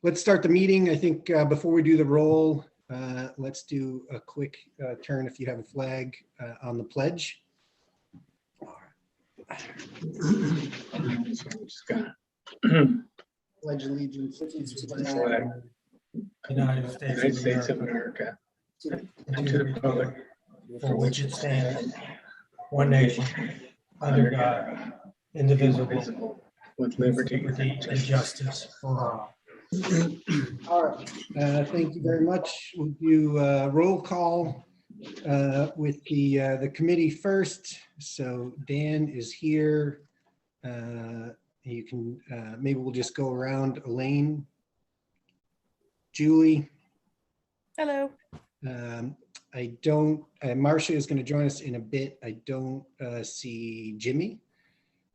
Let's start the meeting. I think before we do the roll, let's do a quick turn if you have a flag on the pledge. Pledge allegiance to the flag United States of America, and to the republic for which it stands, one nation, under God, indivisible, with liberty and justice for all. All right, thank you very much. We'll do roll call with the committee first. So Dan is here. You can maybe we'll just go around. Elaine, Julie. Hello. I don't. Marcia is going to join us in a bit. I don't see Jimmy.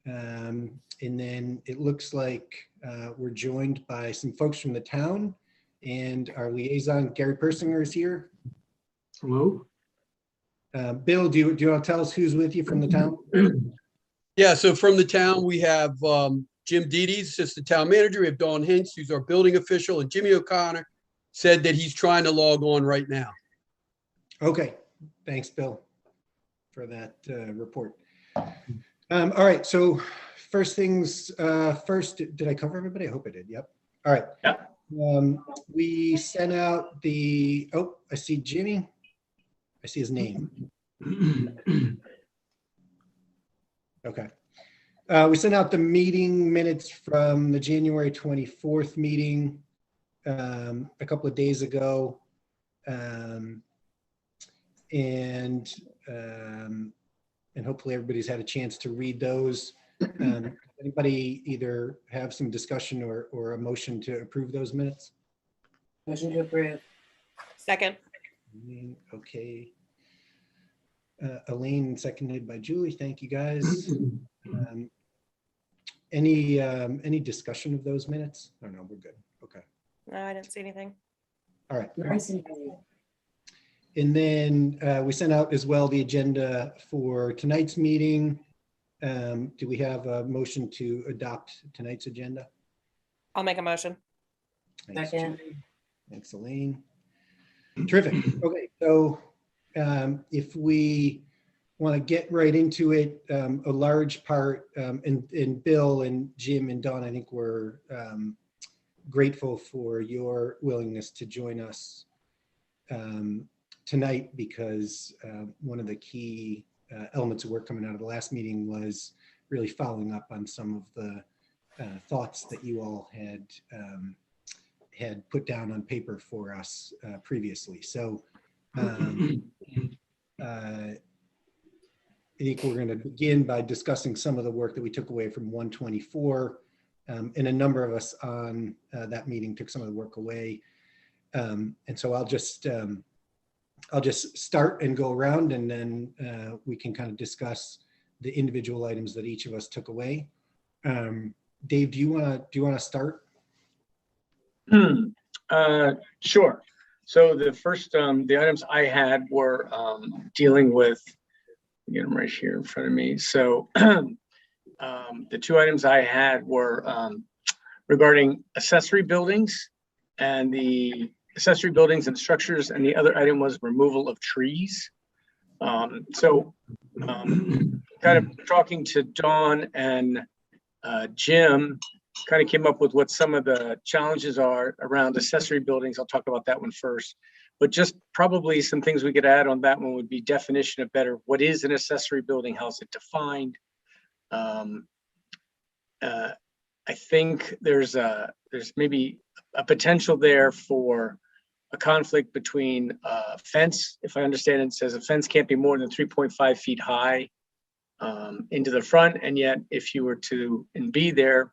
And then it looks like we're joined by some folks from the town, and our liaison Gary Persinger is here. Hello. Bill, do you want to tell us who's with you from the town? Yeah, so from the town, we have Jim Dedes, assistant town manager. We have Dawn Hintz, who's our building official, and Jimmy O'Connor said that he's trying to log on right now. Okay, thanks, Bill, for that report. All right, so first things first, did I cover everybody? I hope I did. Yep. All right. Yeah. We sent out the, oh, I see Jimmy. I see his name. Okay. We sent out the meeting minutes from the January 24th meeting a couple of days ago. And hopefully everybody's had a chance to read those. Anybody either have some discussion or a motion to approve those minutes? Motion to approve. Second. Okay. Elaine, seconded by Julie. Thank you, guys. Any discussion of those minutes? Oh, no, we're good. Okay. No, I didn't see anything. All right. And then we sent out as well the agenda for tonight's meeting. Do we have a motion to adopt tonight's agenda? I'll make a motion. Thanks, Second. Julie. Thanks, Elaine. Terrific. Okay, so if we want to get right into it, a large part, and Bill and Jim and Dawn, I think we're grateful for your willingness to join us tonight, because one of the key elements of work coming out of the last meeting was really following up on some of the thoughts that you all had put down on paper for us previously. So I think we're going to begin by discussing some of the work that we took away from 124, and a number of us on that meeting took some of the work away. And so I'll just start and go around, and then we can kind of discuss the individual items that each of us took away. Dave, do you want to start? Sure. So the first, the items I had were dealing with, get them right here in front of me. So the two items I had were regarding accessory buildings and the accessory buildings and structures, and the other item was removal of trees. Kind of talking to Dawn and Jim, kind of came up with what some of the challenges are around accessory buildings. I'll talk about that one first, but just probably some things we could add on that one would be definition of better. What is an accessory building? How's it defined? I think there's maybe a potential there for a conflict between fence. If I understand it, it says a fence can't be more than 3.5 feet high into the front. And yet if you were to be there, it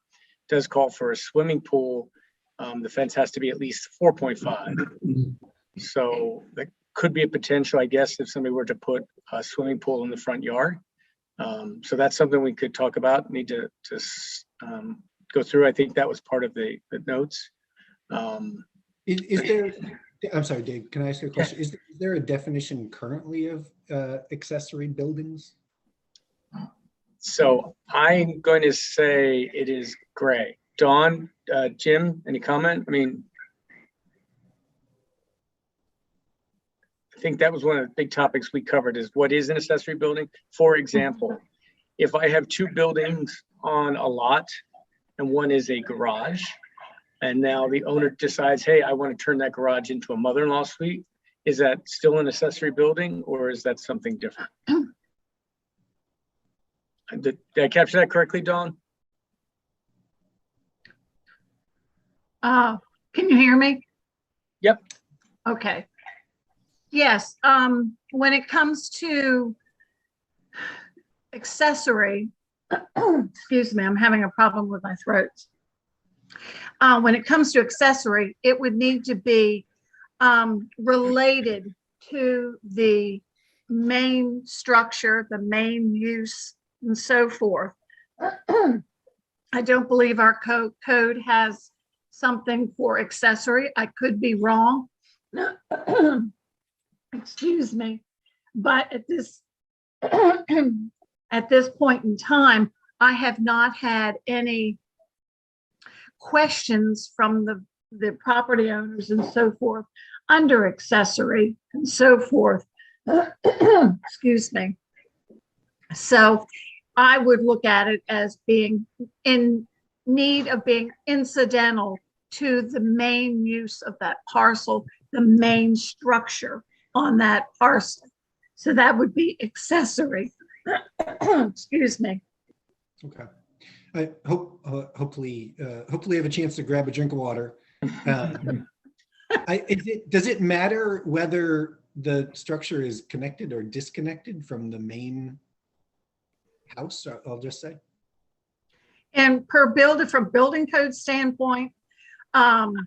does call for a swimming pool. The fence has to be at least 4.5. So that could be a potential, I guess, if somebody were to put a swimming pool in the front yard. So that's something we could talk about, need to go through. I think that was part of the notes. Is there, I'm sorry, Dave, can I ask you a question? Yeah. Is there a definition currently of accessory buildings? So I'm going to say it is gray. Dawn, Jim, any comment? I mean, I think that was one of the big topics we covered is what is an accessory building? For example, if I have two buildings on a lot and one is a garage, and now the owner decides, hey, I want to turn that garage into a mother-in-law suite, is that still an accessory building or is that something different? Did I capture that correctly, Dawn? Can you hear me? Yep. Okay. Yes, when it comes to accessory, excuse me, I'm having a problem with my throat. When it comes to accessory, it would need to be related to the main structure, the main use, and so forth. I don't believe our code has something for accessory. I could be wrong. Excuse me. But at this point in time, I have not had any questions from the property owners and so forth under accessory and so forth. Excuse me. So I would look at it as being in need of being incidental to the main use of that parcel, the main structure on that parcel. So that would be accessory. Excuse me. Okay. I hopefully I have a chance to grab a drink of water. Does it matter whether the structure is connected or disconnected from the main house? I'll just say. And from building code standpoint, an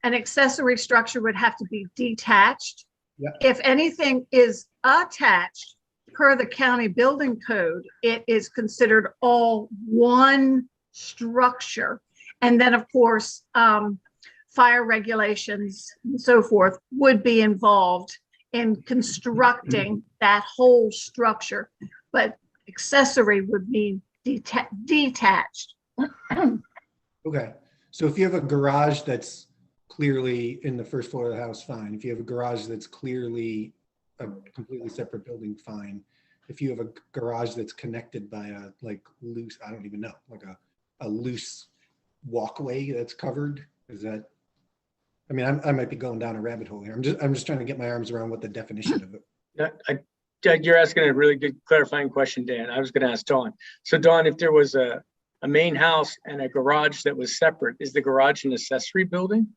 accessory structure would have to be detached. Yeah. If anything is attached per the county building code, it is considered all one structure. And then of course, fire regulations and so forth would be involved in constructing that whole structure. But accessory would mean detached. Okay. So if you have a garage that's clearly in the first floor of the house, fine. If you have a garage that's clearly a completely separate building, fine. If you have a garage that's connected by a loose, I don't even know, like a loose walkway that's covered, is that, I mean, I might be going down a rabbit hole here. I'm just trying to get my arms around what the definition of it. Yeah, you're asking a really good clarifying question, Dan. I was going to ask Dawn. So Dawn, if there was a main house and a garage that was separate, is the garage an accessory building?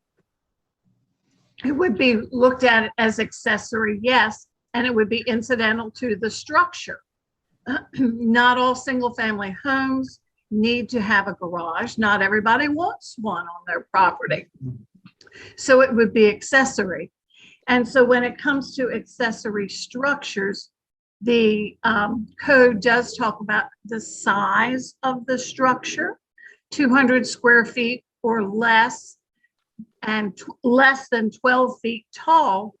It would be looked at as accessory, yes, and it would be incidental to the structure. Not all single family homes need to have a garage. Not everybody wants one on their property. So it would be accessory. And so when it comes to accessory structures, the code does talk about the size of the structure, 200 square feet or less, and less than 12 feet tall.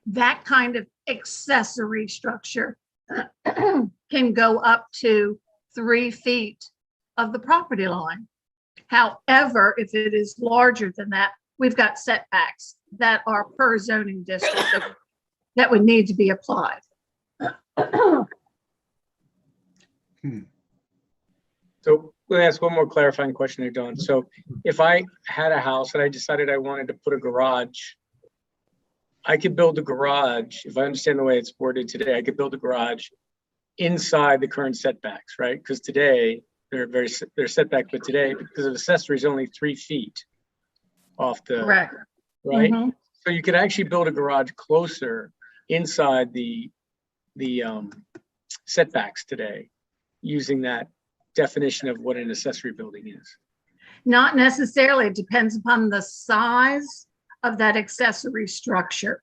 That kind of accessory structure can go up to 3 feet of the property line. However, if it is larger than that, we've got setbacks that are per zoning district that would need to be applied. So let me ask one more clarifying question there, Dawn. So if I had a house and I decided I wanted to put a garage, I could build a garage, if I understand the way it's worded today, I could build a garage inside the current setbacks, right? Because today they're setback, but today, because of accessories, only 3 feet off the, Correct. right? Mhm. So you could actually build a garage closer inside the setbacks today, using that definition of what an accessory building is. Not necessarily. It depends upon the size of that accessory structure.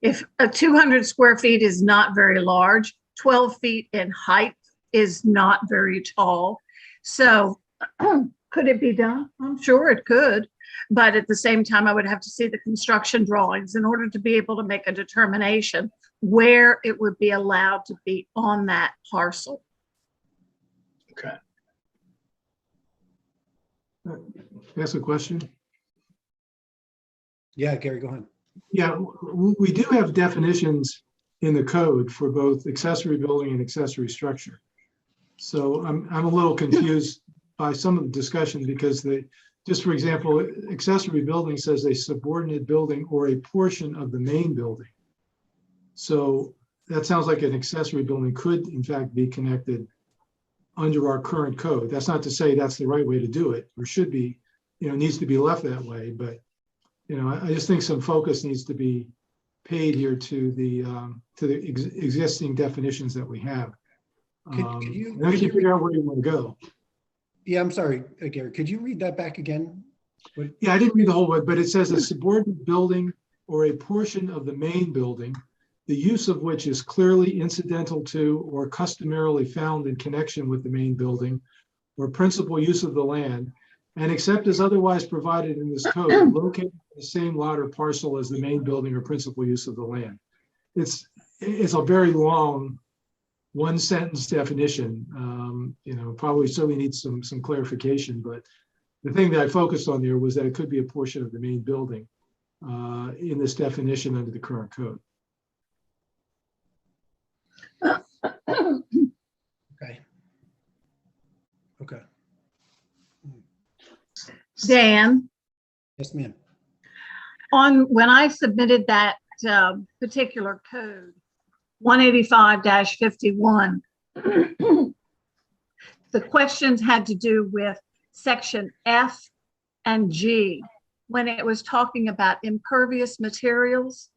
If a 200 square feet is not very large, 12 feet in height is not very tall. So could it be done? I'm sure it could. But at the same time, I would have to see the construction drawings in order to be able to make a determination where it would be allowed to be on that parcel. Okay. Ask a question? Yeah, Gary, go ahead. Yeah, we do have definitions in the code for both accessory building and accessory structure. So I'm a little confused by some of the discussion because just for example, accessory building says a subordinate building or a portion of the main building. So that sounds like an accessory building could in fact be connected under our current code. That's not to say that's the right way to do it, or should be, needs to be left that way. But, I just think some focus needs to be paid here to the existing definitions that we have. Could you figure out where you want to go. Yeah, I'm sorry, Gary. Could you read that back again? Yeah, I didn't read the whole word, but it says a subordinate building or a portion of the main building, the use of which is clearly incidental to or customarily found in connection with the main building or principal use of the land, and except as otherwise provided in this code, located in the same lot or parcel as the main building or principal use of the land. It's a very long one sentence definition. Probably certainly needs some clarification, but the thing that I focused on there was that it could be a portion of the main building in this definition under the current code. Okay. Okay. Dan, Yes, ma'am. when I submitted that particular code, 185-51, the questions had to do with section F and G when it was talking about impervious materials.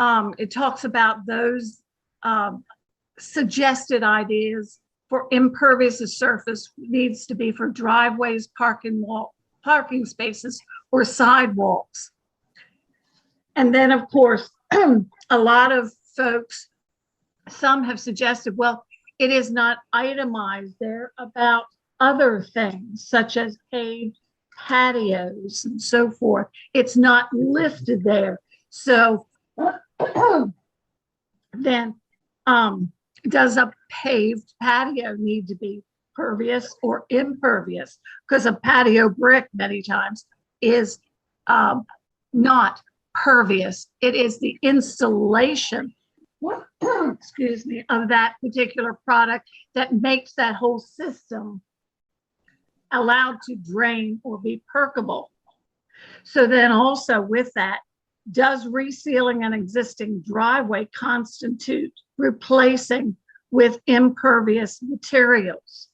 It talks about those suggested ideas for impervious surface needs to be for driveways, parking spaces, or sidewalks. And then, of course, a lot of folks, some have suggested, well, it is not itemized there about other things such as paved patios and so forth. It's not listed there. So then does a paved patio need to be pervious or impervious? Because a patio brick many times is not pervious. It is the installation excuse me, of that particular product that makes that whole system allowed to drain or be permeable. So then also with that, does resealing an existing driveway constitute replacing with impervious materials?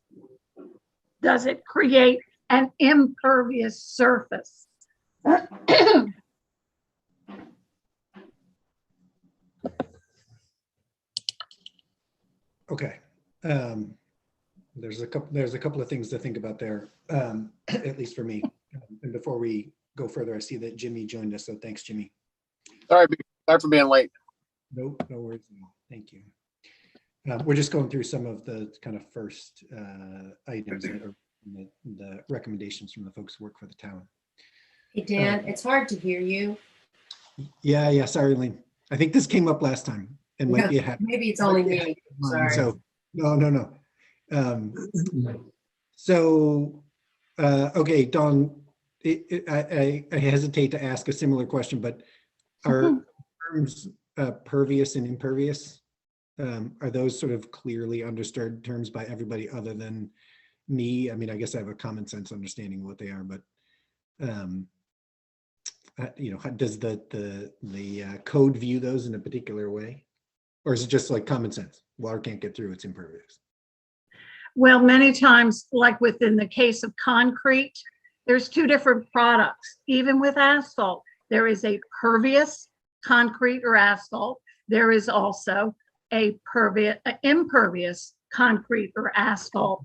Does it create an impervious surface? Okay. There's a couple of things to think about there, at least for me. And before we go further, I see that Jimmy joined us, so thanks, Jimmy. Sorry for being late. No worries. Thank you. We're just going through some of the kind of first items that are the recommendations from the folks who work for the town. Hey, Dan, it's hard to hear you. Yeah, sorry, Lynn. I think this came up last time and might be a habit. Maybe it's only me. Sorry. So no. Okay, Dawn, I hesitate to ask a similar question, but are terms pervious and impervious, are those sort of clearly understood terms by everybody other than me? I mean, I guess I have a common sense understanding of what they are, but does the code view those in a particular way, or is it just like common sense? Water can't get through, it's impervious. Well, many times, like within the case of concrete, there's two different products. Even with asphalt, there is a pervious concrete or asphalt. There is also a impervious concrete or asphalt.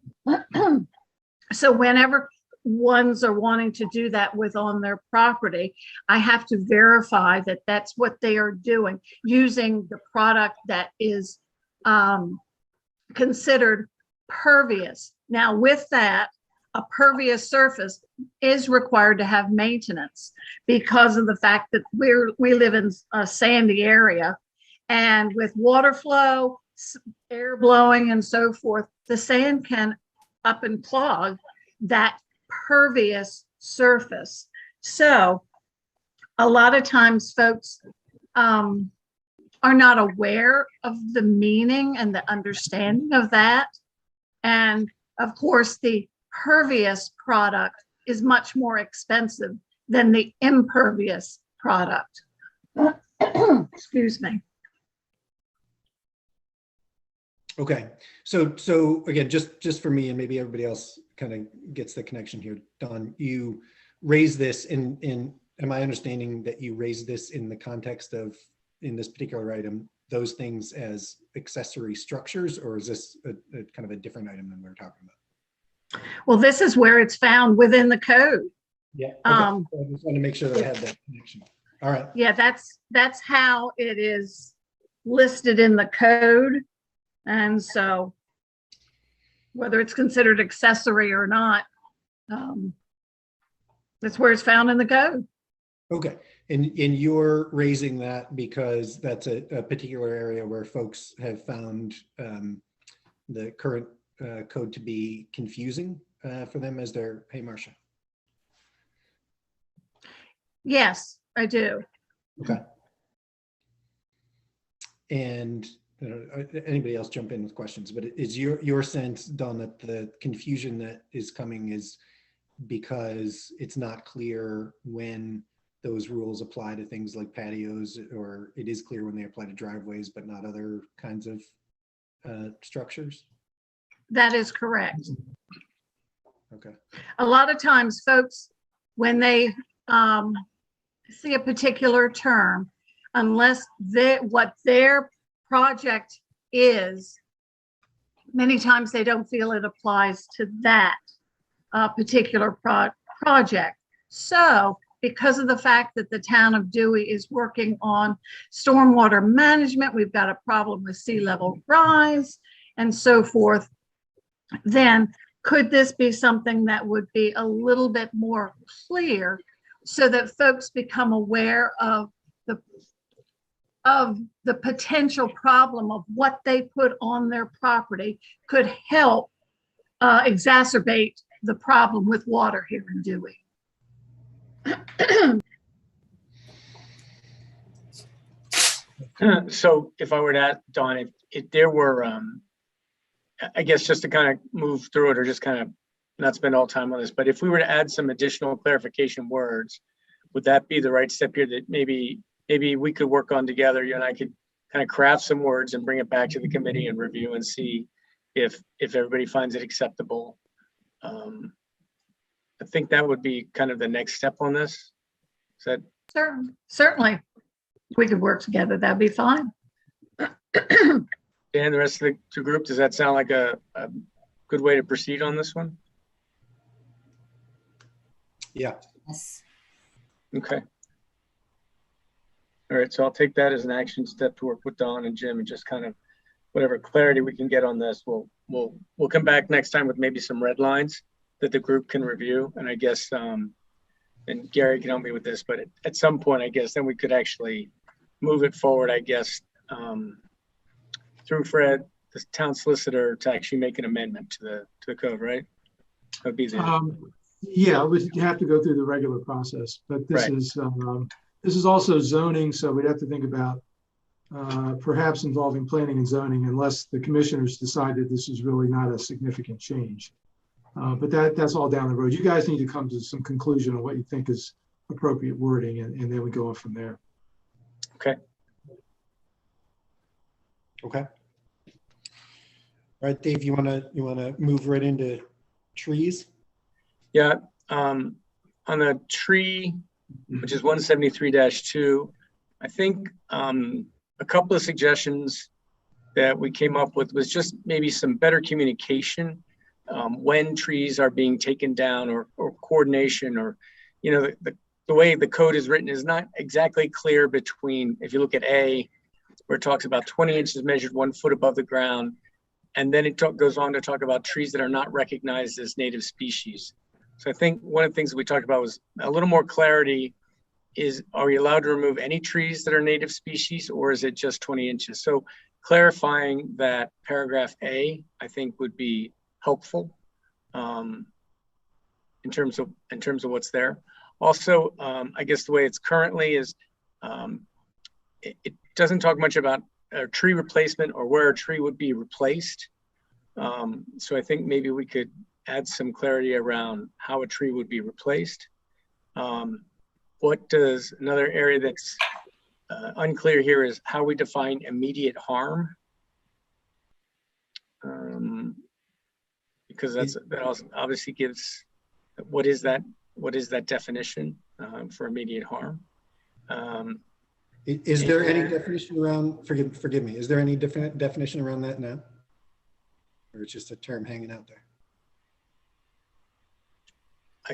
So whenever ones are wanting to do that with on their property, I have to verify that that's what they are doing, using the product that is considered pervious. Now with that, a pervious surface is required to have maintenance because of the fact that we live in a sandy area, and with water flow, air blowing and so forth, the sand can up and clog that impervious surface. So a lot of times folks are not aware of the meaning and the understanding of that. And of course, the pervious product is much more expensive than the impervious product. Excuse me. Okay, so again, just for me and maybe everybody else kind of gets the connection here. Don, you raised this in am I understanding that you raised this in the context of, in this particular item, those things as accessory structures, or is this a kind of a different item than we're talking about? Well, this is where it's found within the code. Yeah. Okay. So I just want to make sure that I had that connection. All right. Yeah, that's how it is listed in the code. And so whether it's considered accessory or not, that's where it's found in the code. Okay. And you're raising that because that's a particular area where folks have found the current code to be confusing for them as their, hey, Marcia. Yes, I do. Okay. And anybody else jump in with questions, but is your sense, Don, that the confusion that is coming is because it's not clear when those rules apply to things like patios, or it is clear when they apply to driveways, but not other kinds of structures? That is correct. Okay. A lot of times folks, when they see a particular term, unless what their project is, many times they don't feel it applies to that particular project. So because of the fact that the town of Dewey is working on stormwater management, we've got a problem with sea level rise and so forth, then could this be something that would be a little bit more clear so that folks become aware of the potential problem of what they put on their property could help exacerbate the problem with water here in Dewey. So if I were to ask Don, if there were, I guess just to kind of move through it or just kind of not spend all time on this, but if we were to add some additional clarification words, would that be the right step here that maybe we could work on together? You and I could kind of craft some words and bring it back to the committee and review and see if everybody finds it acceptable. I think that would be kind of the next step on this. Is that? Certainly, we could work together. That'd be fine. Dan, the rest of the group, does that sound like a good way to proceed on this one? Yeah. Yes. Okay. All right, so I'll take that as an action step to work with Don and Jim and just kind of whatever clarity we can get on this. We'll come back next time with maybe some red lines that the group can review. And I guess, and Gary can help me with this, but at some point, I guess, then we could actually move it forward, I guess, through Fred, the town solicitor, to actually make an amendment to the code, right? That would be the yeah, we have to go through the regular process, but this right. This is also zoning, so we'd have to think about perhaps involving planning and zoning, unless the commissioners decided this is really not a significant change. But that's all down the road. You guys need to come to some conclusion on what you think is appropriate wording, and then we go on from there. Okay. Okay. All right, Dave, you wanna move right into trees? Yeah. On the tree, which is 173-2, I think a couple of suggestions that we came up with was just maybe some better communication when trees are being taken down, or coordination, or, you know, the way the code is written is not exactly clear between, if you look at A, where it talks about 20 inches measured 1 foot above the ground, and then it goes on to talk about trees that are not recognized as native species. So I think one of the things that we talked about was a little more clarity is, are we allowed to remove any trees that are native species, or is it just 20 inches? So clarifying that paragraph A, I think, would be helpful. in terms of what's there. Also, I guess the way it's currently is, it doesn't talk much about a tree replacement or where a tree would be replaced. So I think maybe we could add some clarity around how a tree would be replaced. What does another area that's unclear here is how we define immediate harm. Because that also obviously gives, what is that definition for immediate harm? Is there any definition around, forgive me, is there any different definition around that now? Or it's just a term hanging out there?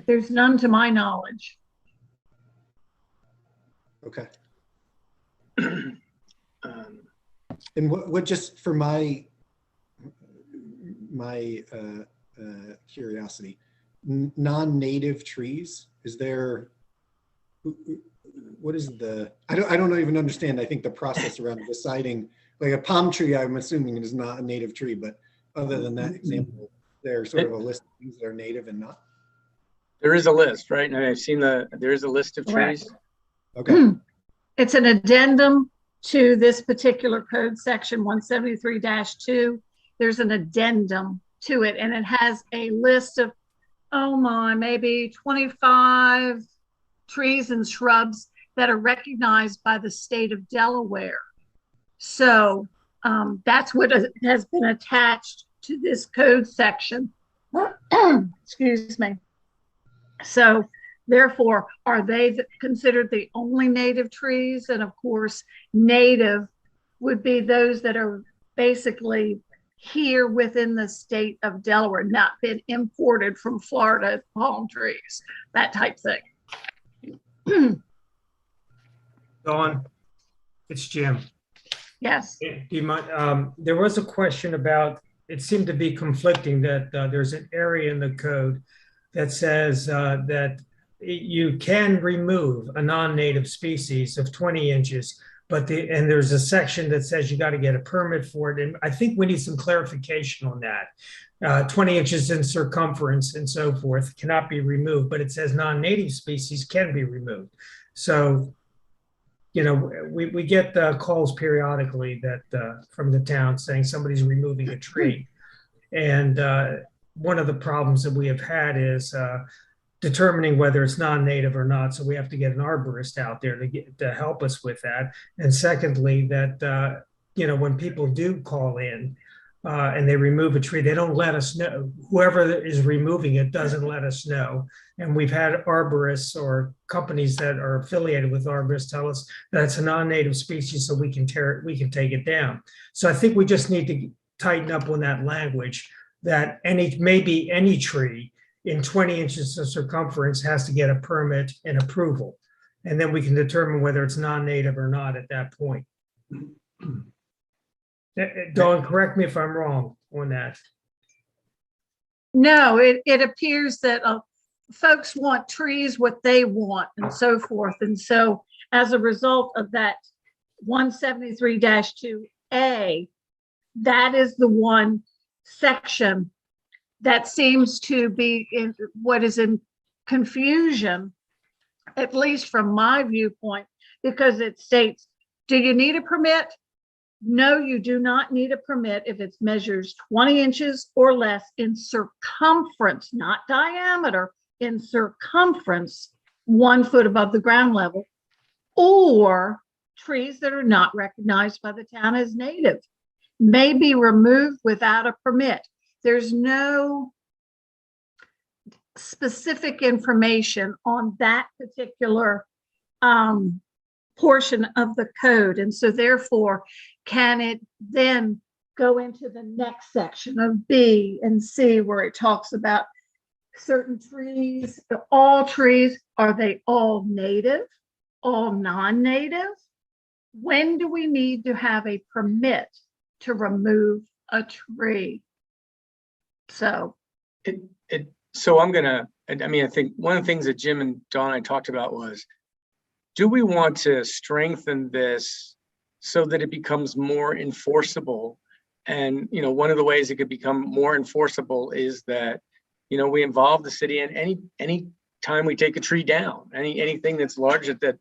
There's none to my knowledge. Okay. And what just for my curiosity, non-native trees, is there, what is the, I don't even understand, I think, the process around deciding, like a palm tree, I'm assuming is not a native tree, but other than that example, there's sort of a list of things that are native and not? There is a list, right? And I've seen there is a list of Correct. trees. Okay. It's an addendum to this particular code section 173-2. There's an addendum to it, and it has a list of, oh my, maybe 25 trees and shrubs that are recognized by the state of Delaware. So that's what has been attached to this code section. Excuse me. So therefore, are they considered the only native trees? And of course, native would be those that are basically here within the state of Delaware, not been imported from Florida, palm trees, that type thing. Dawn, it's Jim. Yes. Do you mind? There was a question about, it seemed to be conflicting that there's an area in the code that says that you can remove a non-native species of 20 inches, but and there's a section that says you got to get a permit for it. And I think we need some clarification on that. 20 inches in circumference and so forth cannot be removed, but it says non-native species can be removed. So, you know, we get calls periodically that from the town saying somebody's removing a tree. And one of the problems that we have had is determining whether it's non-native or not. So we have to get an arborist out there to help us with that. And secondly, that, you know, when people do call in and they remove a tree, they don't let us know. Whoever is removing it doesn't let us know. And we've had arborists or companies that are affiliated with arborists tell us that it's a non-native species, so we can take it down. So I think we just need to tighten up on that language, that maybe any tree in 20 inches of circumference has to get a permit and approval. And then we can determine whether it's non-native or not at that point. Dawn, correct me if I'm wrong on that. No, it appears that folks want trees what they want and so forth. And so as a result of that 173-2A, that is the one section that seems to be in what is in confusion, at least from my viewpoint, because it states, do you need a permit? No, you do not need a permit if it measures 20 inches or less in circumference, not diameter, in circumference, 1 foot above the ground level, or trees that are not recognized by the town as native may be removed without a permit. There's no specific information on that particular portion of the code. And so therefore, can it then go into the next section of B and C where it talks about certain trees, all trees, are they all native, all non-native? When do we need to have a permit to remove a tree? So So I'm gonna, I mean, I think one of the things that Jim and Dawn and I talked about was, do we want to strengthen this so that it becomes more enforceable? And, you know, one of the ways it could become more enforceable is that You know, we involve the city in any time we take a tree down, anything that's large that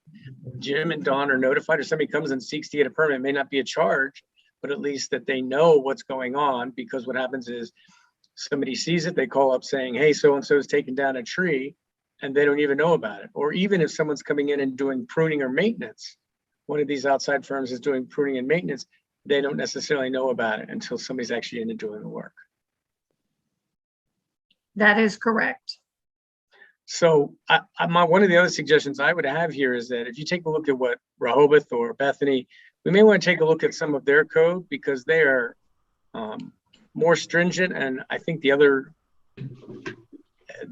Jim and Don are notified, or somebody comes and seeks to get a permit. It may not be a charge, but at least that they know what's going on, because what happens is somebody sees it, they call up saying, hey, so-and-so is taking down a tree, and they don't even know about it. Or even if someone's coming in and doing pruning or maintenance, one of these outside firms is doing pruning and maintenance, they don't necessarily know about it until somebody's actually in and doing the work. That is correct. So one of the other suggestions I would have here is that if you take a look at what Rehoboth or Bethany, we may want to take a look at some of their code, because they are more stringent. And I think the other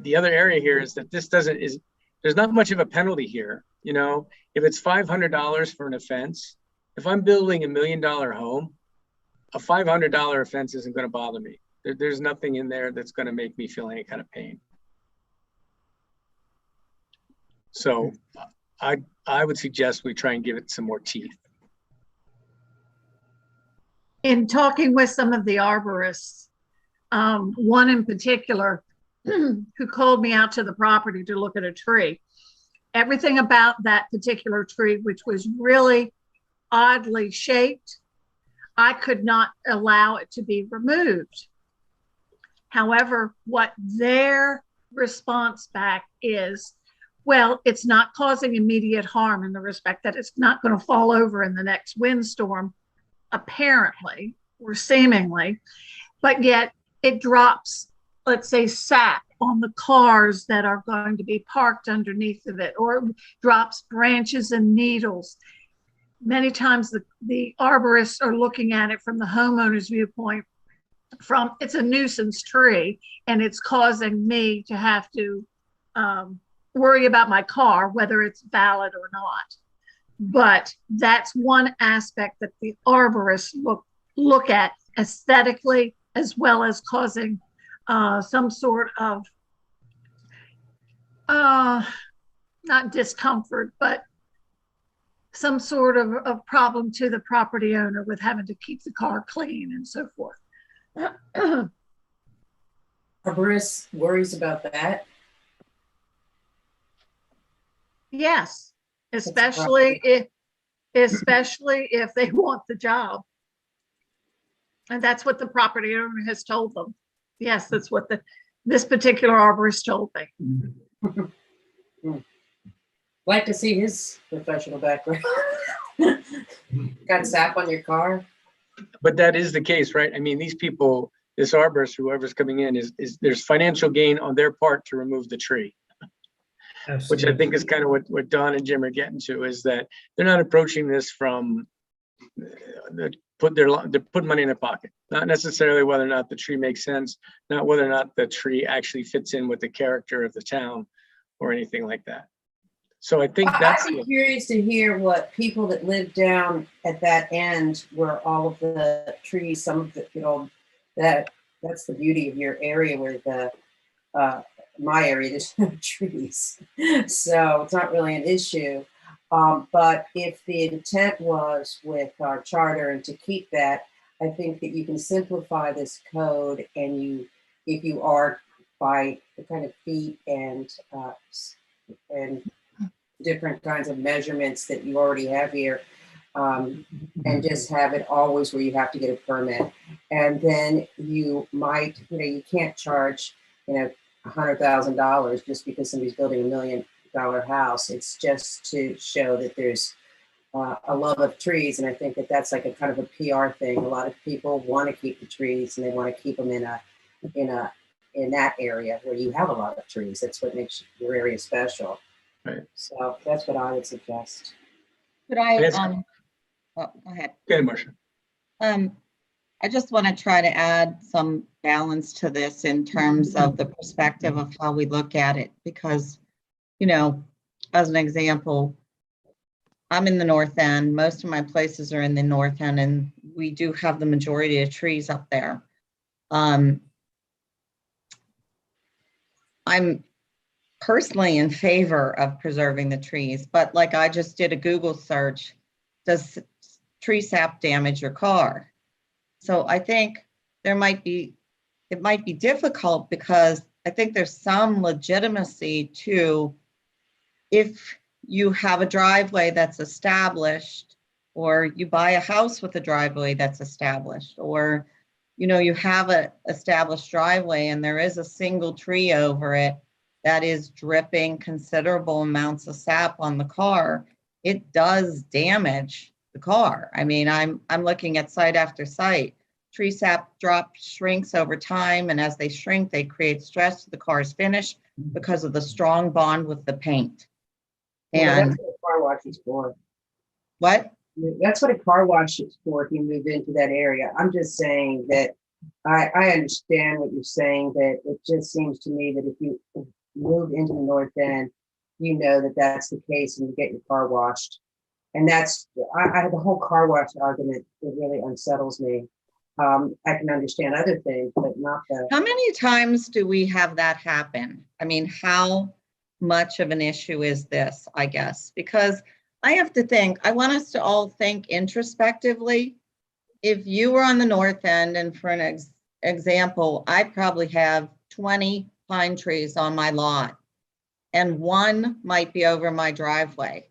area here is that there's not much of a penalty here. You know, if it's $500 for an offense, if I'm building $1 million home, a $500 offense isn't going to bother me. There's nothing in there that's going to make me feel any kind of pain. So I would suggest we try and give it some more teeth. In talking with some of the arborists, one in particular who called me out to the property to look at a tree, everything about that particular tree, which was really oddly shaped, I could not allow it to be removed. However, what their response back is, well, it's not causing immediate harm in the respect that it's not going to fall over in the next windstorm, apparently, or seemingly, but yet it drops, let's say, sap on the cars that are going to be parked underneath of it, or drops branches and needles. Many times the arborists are looking at it from the homeowner's viewpoint, from it's a nuisance tree and it's causing me to have to worry about my car, whether it's valid or not. But that's one aspect that the arborists look at aesthetically, as well as causing some sort of not discomfort, but some sort of problem to the property owner with having to keep the car clean and so forth. Arborist worries about that. Yes, especially if they want the job. And that's what the property owner has told them. Yes, that's what this particular arborist told me. Like to see his professional background. Got sap on your car? But that is the case, right? I mean, these people, this arborist, whoever's coming in, is there's financial gain on their part to remove the tree. Which I think is kind of what Don and Jim are getting to, is that they're not approaching this from they're putting money in their pocket, not necessarily whether or not the tree makes sense, not whether or not the tree actually fits in with the character of the town or anything like that. So I think that's. I'd be curious to hear what people that live down at that end where all of the trees, some of the, you know, that's the beauty of your area, where my area, there's no trees. So it's not really an issue. But if the intent was with our charter and to keep that, I think that you can simplify this code, and if you are by the kind of feet and different kinds of measurements that you already have here, and just have it always where you have to get a permit. And then you might, you can't charge, $100,000 just because somebody's building $1 million house. It's just to show that there's a love of trees. And I think that that's like a kind of a PR thing. A lot of people want to keep the trees, and they want to keep them in that area where you have a lot of trees. That's what makes your area special. Right. So that's what I would suggest. Could I, go ahead. Go ahead, Marcia. I just want to try to add some balance to this in terms of the perspective of how we look at it, because, as an example, I'm in the North End. Most of my places are in the North End, and we do have the majority of trees up there. I'm personally in favor of preserving the trees, but like I just did a Google search, does tree sap damage your car? So I think it might be difficult, because I think there's some legitimacy to if you have a driveway that's established, or you buy a house with a driveway that's established, or, you know, you have a established driveway and there is a single tree over it that is dripping considerable amounts of sap on the car, it does damage the car. I mean, I'm looking at site after site. Tree sap shrinks over time, and as they shrink, they create stress to the car's finish because of the strong bond with the paint. Well, And that's what a car wash is for. what? That's what a car wash is for if you move into that area. I'm just saying that I understand what you're saying, that it just seems to me that if you move into the North End, you know that that's the case and you get your car washed. And that's, I the whole car wash argument, it really unsettles me. I can understand other things, but not the. How many times do we have that happen? I mean, how much of an issue is this, I guess? Because I have to think, I want us to all think introspectively. If you were on the North End, and for an example, I probably have 20 pine trees on my lot, and one might be over my driveway.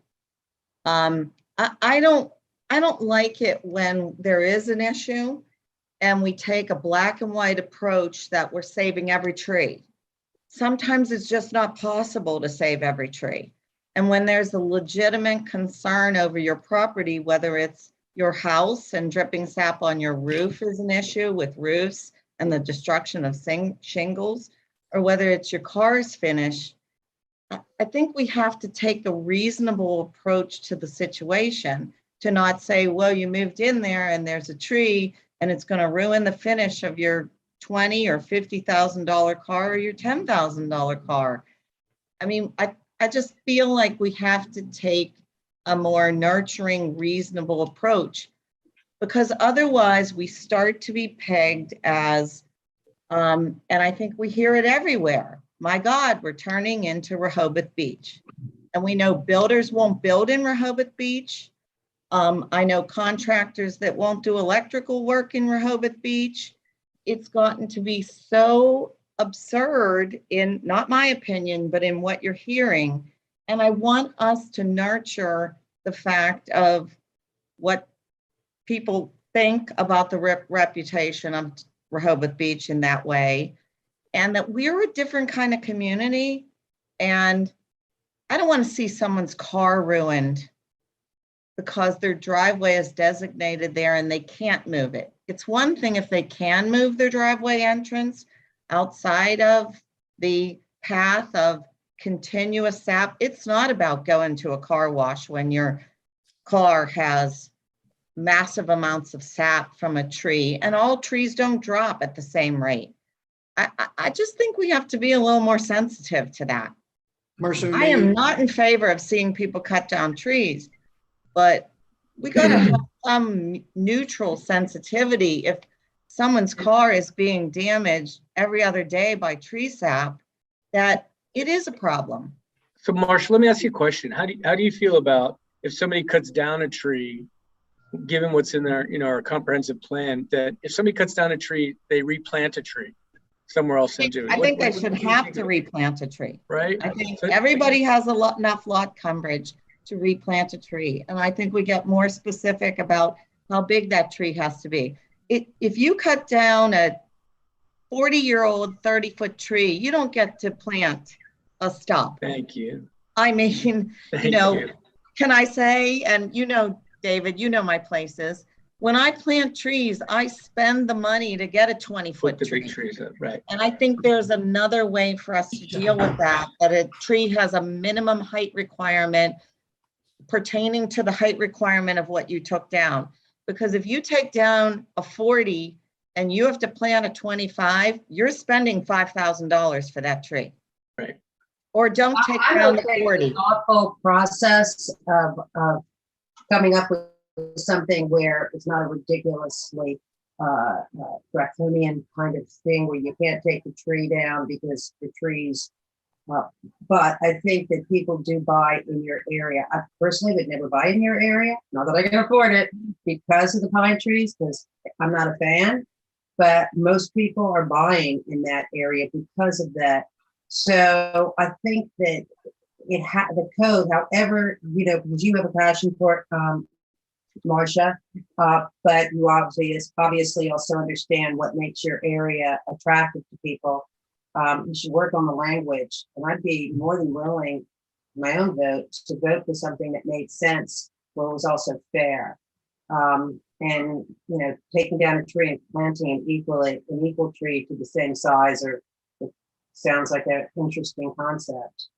I don't like it when there is an issue and we take a black and white approach that we're saving every tree. Sometimes it's just not possible to save every tree. And when there's a legitimate concern over your property, whether it's your house and dripping sap on your roof is an issue with roofs and the destruction of shingles, or whether it's your car's finish, I think we have to take a reasonable approach to the situation, to not say, well, you moved in there and there's a tree and it's going to ruin the finish of your $20,000 or $50,000 car or your $10,000 car. I mean, I just feel like we have to take a more nurturing, reasonable approach, because otherwise we start to be pegged as, and I think we hear it everywhere. My God, we're turning into Rehoboth Beach. And we know builders won't build in Rehoboth Beach. I know contractors that won't do electrical work in Rehoboth Beach. It's gotten to be so absurd, in not my opinion, but in what you're hearing. And I want us to nurture the fact of what people think about the reputation of Rehoboth Beach in that way, and that we're a different kind of community. And I don't want to see someone's car ruined because their driveway is designated there and they can't move it. It's one thing if they can move their driveway entrance outside of the path of continuous sap. It's not about going to a car wash when your car has massive amounts of sap from a tree, and all trees don't drop at the same rate. I just think we have to be a little more sensitive to that. Marcia, I am not in favor of seeing people cut down trees, but we got to have some neutral sensitivity. If someone's car is being damaged every other day by tree sap, that it is a problem. So Marcia, let me ask you a question. How do you feel about if somebody cuts down a tree, given what's in our, our comprehensive plan, that if somebody cuts down a tree, they replant a tree somewhere else into it? I think they should have to replant a tree. Right? I think everybody has enough lot coverage to replant a tree. And I think we get more specific about how big that tree has to be. If you cut down a 40-year-old 30-foot tree, you don't get to plant a stop. Thank you. I mean, can I say, and David, my places. When I plant trees, I spend the money to get a 20-foot tree. Big trees up, right. And I think there's another way for us to deal with that a tree has a minimum height requirement pertaining to the height requirement of what you took down. Because if you take down a 40 and you have to plant a 25, you're spending $5,000 for that tree. Right. Or don't take down the 40. The thoughtful process of coming up with something where it's not a ridiculously draconian kind of thing where you can't take the tree down because the trees. But I think that people do buy in your area. I personally would never buy in your area, not that I can afford it, because of the pine trees, because I'm not a fan. but most people are buying in that area because of that. So I think that the code, however, because you have a passion for it, Marcia, but you obviously also understand what makes your area attractive to people. You should work on the language, and I'd be more than willing, my own vote, to vote for something that made sense, but was also fair. And taking down a tree and planting an equal tree to the same size, or it sounds like an interesting concept.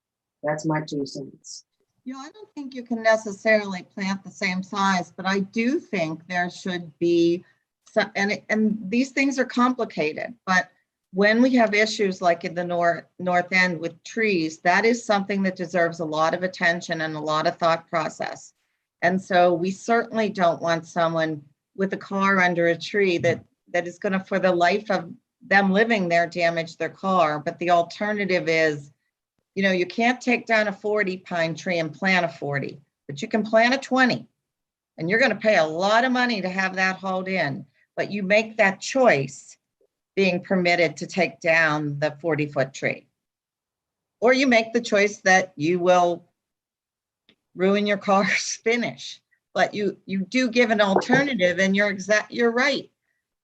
That's my 2 cents. Yeah, I don't think you can necessarily plant the same size, but I do think there should be some, and these things are complicated, but when we have issues like in the north end with trees, that is something that deserves a lot of attention and a lot of thought process. And so we certainly don't want someone with a car under a tree that is going to, for the life of them living there, damage their car. But the alternative is, you can't take down a 40 pine tree and plant a 40, but you can plant a 20. And you're going to pay a lot of money to have that hauled in. But you make that choice being permitted to take down the 40-foot tree. Or you make the choice that you will ruin your car's finish. But you do give an alternative, and you're right.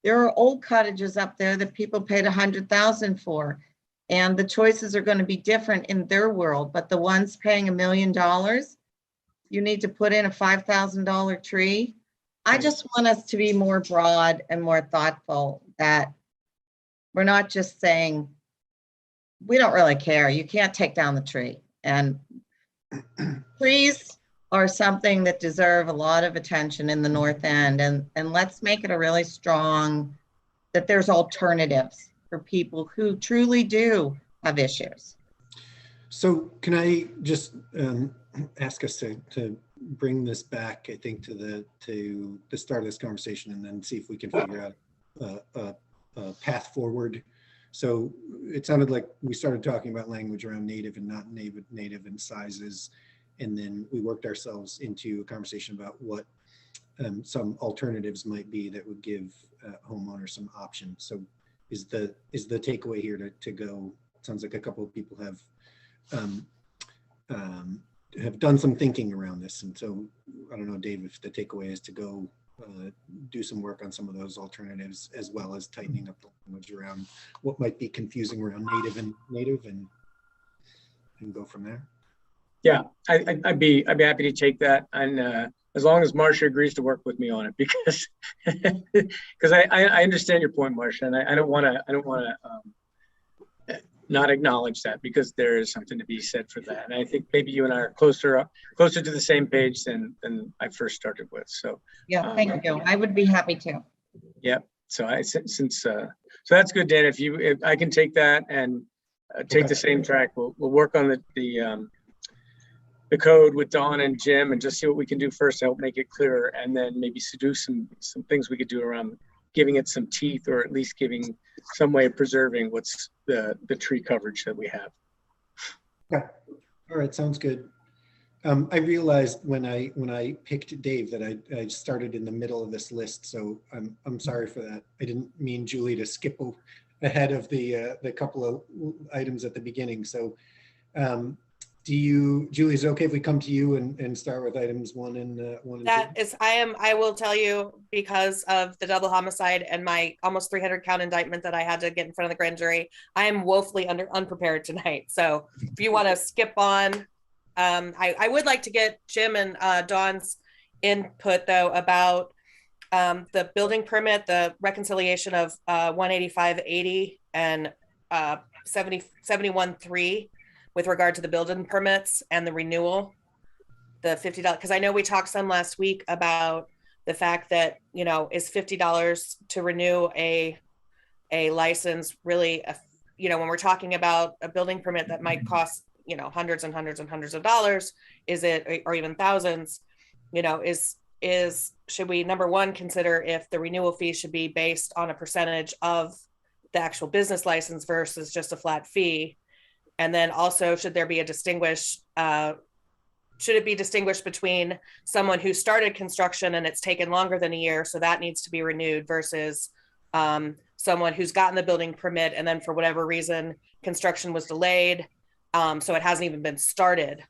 There are old cottages up there that people paid $100,000 for. And the choices are going to be different in their world, but the ones paying $1 million, you need to put in a $5,000 tree. I just want us to be more broad and more thoughtful, that we're not just saying, we don't really care, you can't take down the tree. And trees are something that deserve a lot of attention in the north end, and let's make it a really strong, that there's alternatives for people who truly do have issues. So can I just ask us to bring this back, I think, to the start of this conversation, and then see if we can figure out a path forward. So it sounded like we started talking about language around native and not native and sizes, and then we worked ourselves into a conversation about what some alternatives might be that would give homeowners some options. So is the takeaway here to go? It sounds like a couple of people have done some thinking around this, and so I don't know, Dave, if the takeaway is to go do some work on some of those alternatives, as well as tightening up the language around what might be confusing around native and go from there. Yeah, I'd be happy to take that, and as long as Marcia agrees to work with me on it, because I understand your point, Marcia, and I don't want to not acknowledge that, because there is something to be said for that. And I think maybe you and I are closer to the same page than I first started with. So yeah, thank you. I would be happy to. Yeah. So so that's good, Dan. If I can take that and take the same track, we'll work on the code with Dawn and Jim, and just see what we can do first to help make it clearer, and then maybe seduce some things we could do around giving it some teeth, or at least giving some way of preserving what's the tree coverage that we have. Okay. All right. Sounds good. I realized when I picked Dave that I started in the middle of this list, so I'm sorry for that. I didn't mean, Julie, to skip ahead of the couple of items at the beginning. So Julie, is it okay if we come to you and start with items one and two? I will tell you, because of the double homicide and my almost 300 count indictment that I had to get in front of the grand jury, I am woefully unprepared tonight. So if you want to skip on, I would like to get Jim and Dawn's input though about the building permit, the reconciliation of 185.80 and 71.3 with regard to the building permits and the renewal, the $50, because I know we talked some last week about the fact that, is $50 to renew a license really, when we're talking about a building permit that might cost, hundreds and hundreds and hundreds of dollars, is it, or even thousands, should we, number one, consider if the renewal fee should be based on a percentage of the actual business license versus just a flat fee? And then also, should it be distinguished between someone who started construction and it's taken longer than a year, so that needs to be renewed, versus someone who's gotten the building permit and then for whatever reason, construction was delayed. So it hasn't even been started.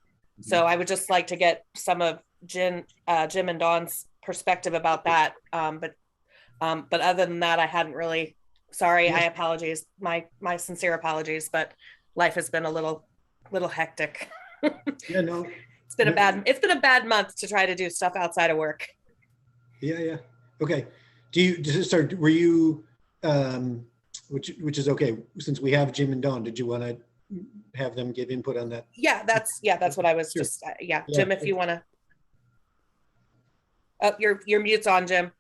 So I would just like to get some of Jim and Dawn's perspective about that. But other than that, I hadn't really, sorry, I apologize. My sincere apologies, but life has been a little hectic. Yeah, no. It's been a bad month to try to do stuff outside of work. Yeah. Okay. Were you, which is okay, since we have Jim and Dawn, did you want to have them give input on that? Yeah, that's what I was just, Jim, if you want to. Oh, your mute's on, Jim.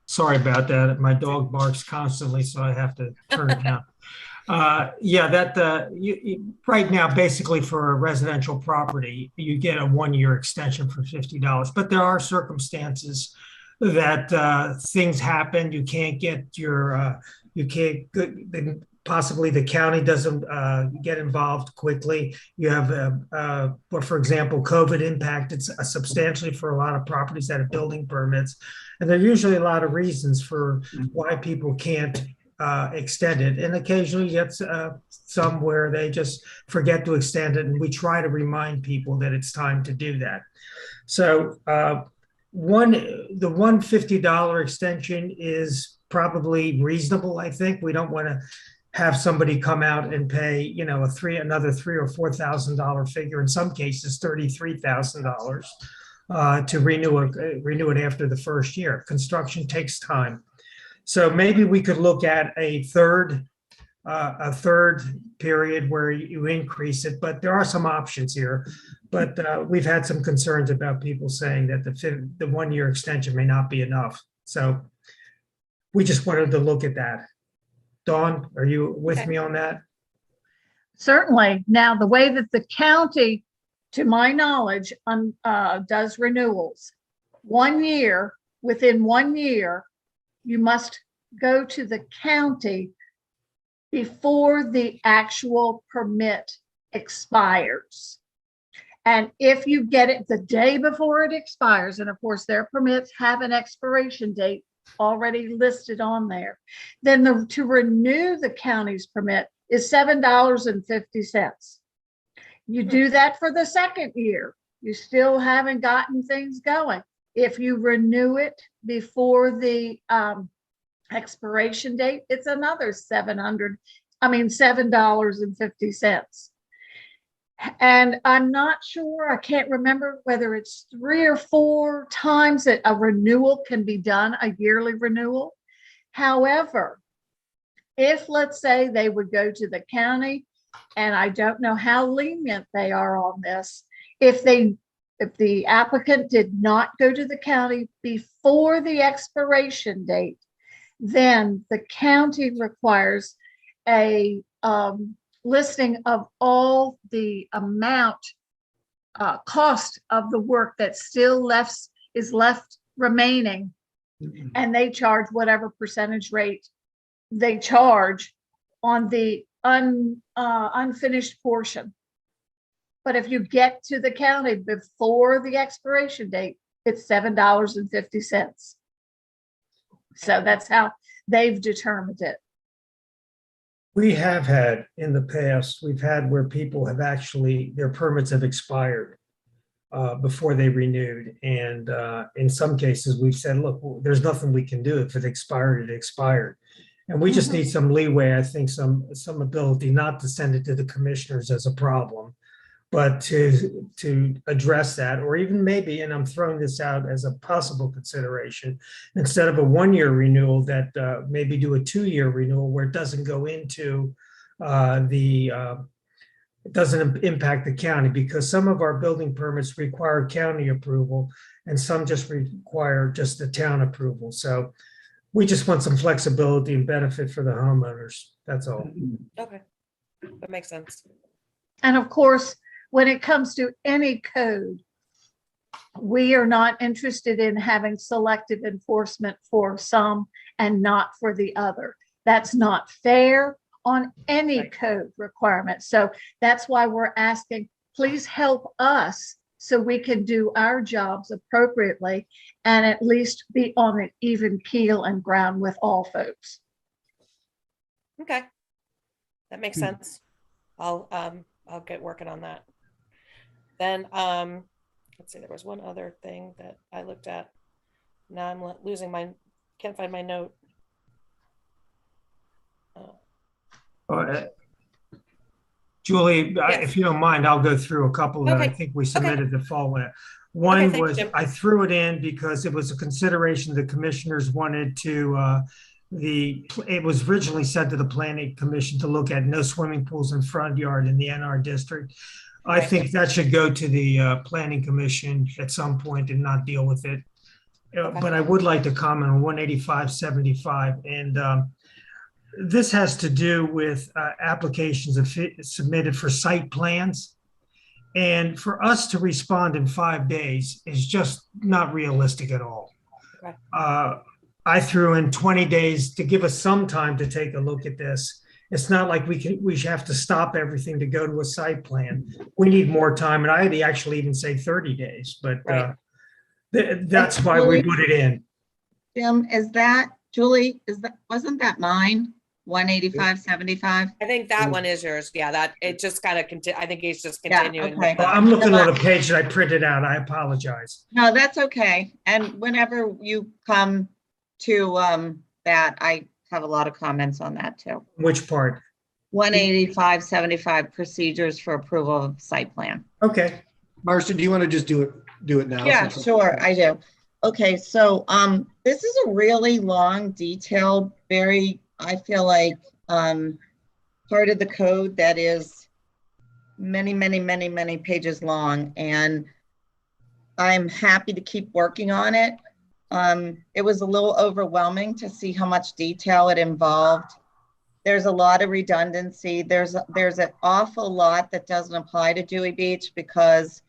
Sorry about that. My dog barks constantly, so I have to turn it down. Right now, basically for a residential property, you get a 1-year extension for $50. But there are circumstances that things happen. You can't get your, possibly the county doesn't get involved quickly. You have, for example, COVID impacted substantially for a lot of properties that have building permits. And there are usually a lot of reasons for why people can't extend it. And occasionally you get some where they just forget to extend it. And we try to remind people that it's time to do that. So the $150 extension is probably reasonable. I think we don't want to have somebody come out and pay, another $3,000 or $4,000 figure. In some cases, $33,000 to renew it after the first year. Construction takes time, so maybe we could look at a third period where you increase it. But there are some options here. But we've had some concerns about people saying that the 1-year extension may not be enough. So we just wanted to look at that. Dawn, are you with me on that? Certainly. Now, the way that the county, to my knowledge, does renewals, 1 year, within 1 year, you must go to the county before the actual permit expires. And if you get it the day before it expires, and of course their permits have an expiration date already listed on there, then to renew the county's permit is $7.50. You do that for the second year, you still haven't gotten things going. If you renew it before the expiration date, it's another $7.50. And I'm not sure, I can't remember whether it's 3 or 4 times that a renewal can be done, a yearly renewal. However, if let's say they would go to the county, and I don't know how lenient they are on this, if the applicant did not go to the county before the expiration date, then the county requires a listing of all the amount, cost of the work that still is left remaining, and they charge whatever percentage rate they charge on the unfinished portion. But if you get to the county before the expiration date, it's $7.50. So that's how they've determined it. We have had in the past, we've had where people have actually, their permits have expired before they renewed. And in some cases, we've said, look, there's nothing we can do. If it expired, it expired. And we just need some leeway, I think, some ability not to send it to the commissioners as a problem, but to address that, or even maybe, and I'm throwing this out as a possible consideration, instead of a 1-year renewal, that maybe do a 2-year renewal where it doesn't go into it doesn't impact the county, because some of our building permits require county approval and some just require just the town approval. So we just want some flexibility and benefit for the homeowners. That's all. Okay, that makes sense. And of course, when it comes to any code, we are not interested in having selective enforcement for some and not for the other. That's not fair on any code requirement. So that's why we're asking, please help us so we can do our jobs appropriately and at least be on an even keel and ground with all folks. Okay. That makes sense. I'll get working on that. Then, let's see, there was one other thing that I looked at. Now I'm losing can't find my note. Julie, Yes. if you don't mind, I'll go through a couple that I Okay. think we submitted the fall with. Okay, One thanks, was, Jim. I threw it in because it was a consideration the commissioners wanted to, it was originally sent to the planning commission to look at no swimming pools in front yard in the NR district. I Right. think that should go to the planning commission at some point and not deal with it. Okay. But I would like to comment on 18575, and this has to do with applications submitted for site plans. And for us to respond in 5 days is just not realistic at all. Okay. I threw in 20 days to give us some time to take a look at this. It's not like we have to stop everything to go to a site plan. We need more time. And I'd actually even say 30 days, but Right. that's why we put it in. Jim, Julie, wasn't that mine? 18575? I think that one is yours. Yeah, that it just kind of I think he's just Yeah, continuing. okay. with I'm looking on a page that I printed out. I apologize. No, that's okay. And whenever you come to that, I have a lot of comments on that too. Which part? 18575 procedures for approval of site plan. Okay. Marcia, do you want to just do it now? Yeah, sure, I do. Okay, so this is a really long, detailed, very, I feel like, part of the code that is many, many, many, many pages long, and I'm happy to keep working on it. It was a little overwhelming to see how much detail it involved. There's a lot of redundancy. There's an awful lot that doesn't apply to Dewey Beach because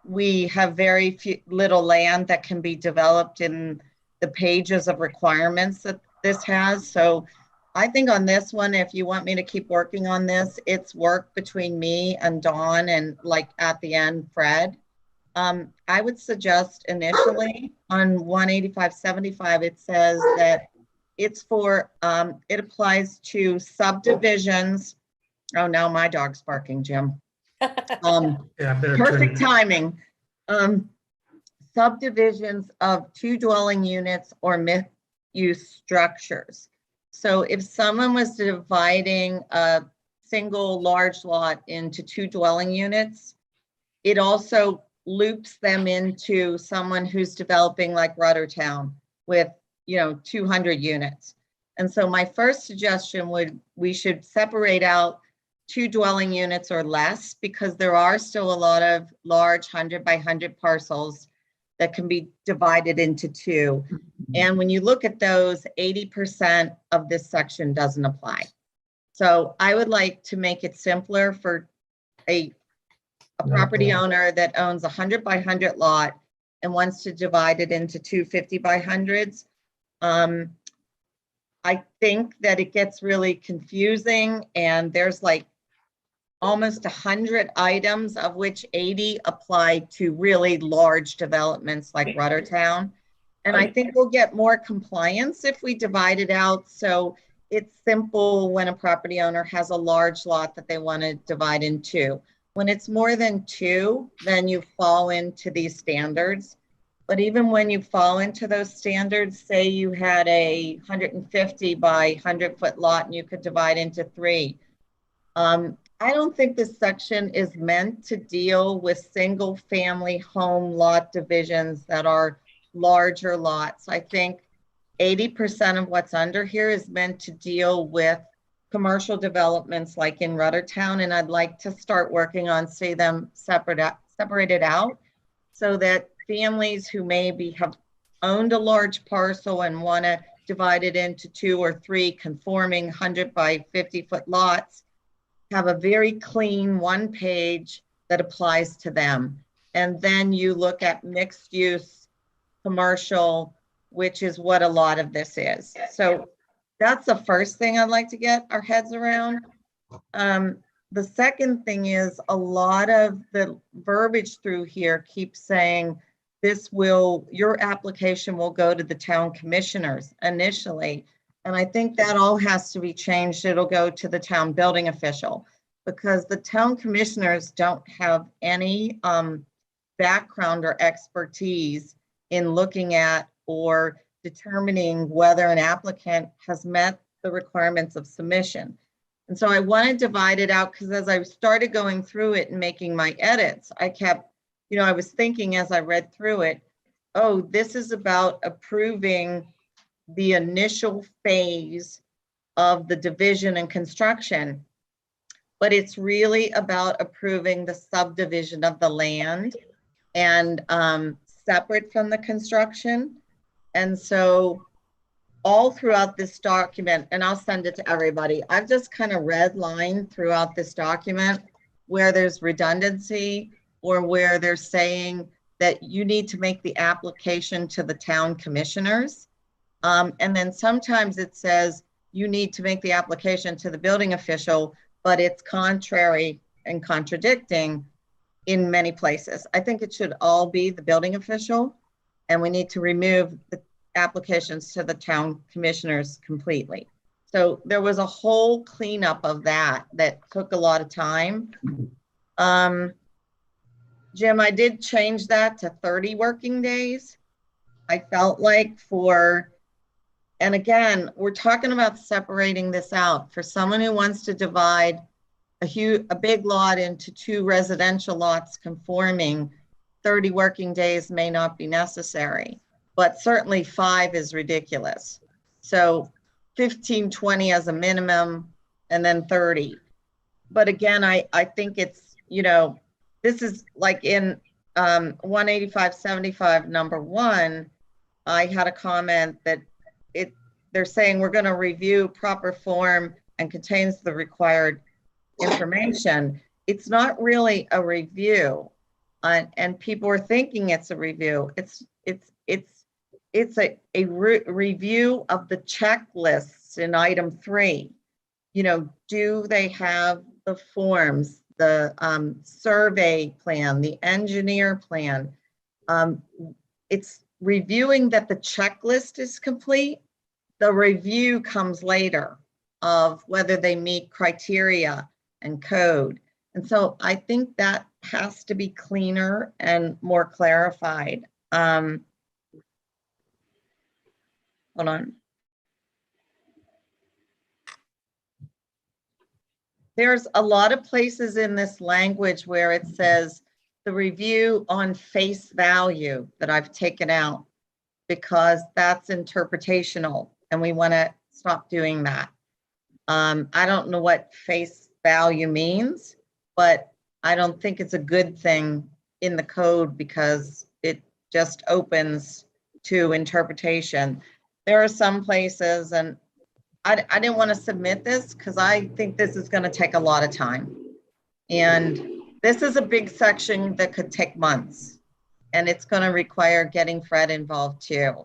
we have very little land that can be developed in the pages of requirements that this has. So I think on this one, if you want me to keep working on this, it's work between me and Dawn and like at the end, Fred. I would suggest initially on 18575, it says that it's for, it applies to subdivisions. Oh, now my dog's barking, Jim. Yeah, Perfect timing. Subdivisions of 2 dwelling units or mixed-use structures. So if someone was dividing a single large lot into 2 dwelling units, it also loops them into someone who's developing like Ruddertown with, 200 units. And so my first suggestion we should separate out 2 dwelling units or less, because there are still a lot of large 100 by 100 parcels that can be divided into 2. And when you look at those, 80% of this section doesn't apply. So I would like to make it simpler for a property owner that owns a 100 by 100 lot and wants to divide it into 2 50 by 100s. I think that it gets really confusing, and there's like almost 100 items, of which 80 apply to really large developments like Ruddertown. And I think we'll get more compliance if we divide it out. So it's simple when a property owner has a large lot that they want to divide in 2. When it's more than 2, then you fall into these standards. But even when you fall into those standards, say you had a 150 by 100 foot lot and you could divide into 3. I don't think this section is meant to deal with single family home lot divisions that are larger lots. I think 80% of what's under here is meant to deal with commercial developments like in Ruddertown, and I'd like to start working on, say, them separated out so that families who maybe have owned a large parcel and want to divide it into 2 or 3 conforming 100 by 50 foot lots have a very clean 1 page that applies to them. And then you look at mixed use commercial, which is what a lot of this is. So that's the first thing I'd like to get our heads around. the second thing is a lot of the verbiage through here keeps saying your application will go to the town commissioners initially. And I think that all has to be changed. It'll go to the town building official, because the town commissioners don't have any background or expertise in looking at or determining whether an applicant has met the requirements of submission. And so I want to divide it out, because as I started going through it and making my edits, I kept, I was thinking as I read through it, oh, this is about approving the initial phase of the division and construction, but it's really about approving the subdivision of the land and separate from the construction. And so all throughout this document, and I'll send it to everybody, I've just kind of redlined throughout this document where there's redundancy or where they're saying that you need to make the application to the town commissioners. And then sometimes it says you need to make the application to the building official, but it's contrary and contradicting in many places. I think it should all be the building official, and we need to remove the applications to the town commissioners completely. So there was a whole cleanup of that took a lot of time. Jim, I did change that to 30 working days. I felt like and again, we're talking about separating this out. For someone who wants to divide a big lot into 2 residential lots conforming, 30 working days may not be necessary, but certainly 5 is ridiculous. So 15, 20 as a minimum, and then 30. But again, I think it's, this is like in 18575 number 1, I had a comment that they're saying we're going to review proper form and contains the required information. It's not really a review, and people are thinking it's a review. It's a review of the checklists in item 3. Do they have the forms, the survey plan, the engineer plan? It's reviewing that the checklist is complete. The review comes later of whether they meet criteria and code. And so I think that has to be cleaner and more clarified. Hold on. There's a lot of places in this language where it says the review on face value that I've taken out because that's interpretational and we want to stop doing that. I don't know what face value means, but I don't think it's a good thing in the code because it just opens to interpretation. There are some places, and I didn't want to submit this because I think this is going to take a lot of time. And this is a big section that could take months, and it's going to require getting Fred involved too.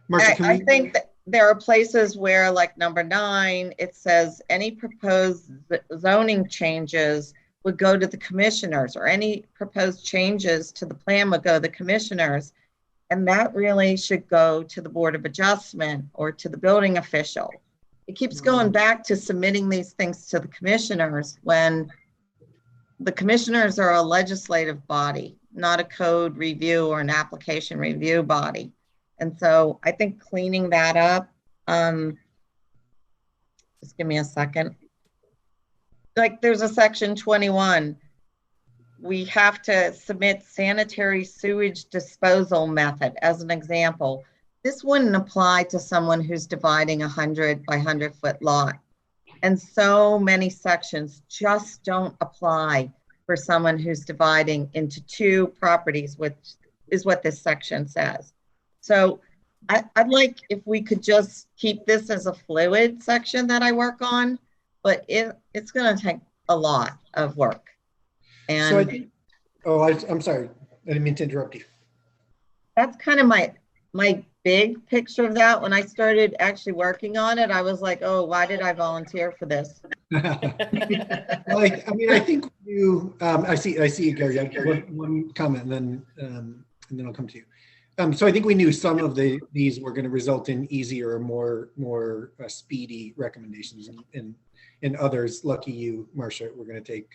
Marcia, I think that there are places where, like number 9, it says any proposed zoning changes would go to the commissioners, or any proposed changes to the plan would go to the commissioners. And that really should go to the Board of Adjustment or to the building official. It keeps going back to submitting these things to the commissioners when the commissioners are a legislative body, not a code review or an application review body. And so I think cleaning that up, just give me a second. Like there's a section 21. We have to submit sanitary sewage disposal method as an example. This wouldn't apply to someone who's dividing 100 by 100 foot lot. And so many sections just don't apply for someone who's dividing into 2 properties, which is what this section says. So I'd like if we could just keep this as a fluid section that I work on, but it's gonna take a lot of work. And so I'm sorry, I didn't mean to interrupt you. That's kind of my big picture of that. When I started actually working on it, I was like, oh, why did I volunteer for this? Well, I mean, I think you, I see you, Gary. I have one comment and then I'll come to you. So I think we knew some of these were going to result in easier or more speedy recommendations, and others, lucky you, Marcia, we're going to take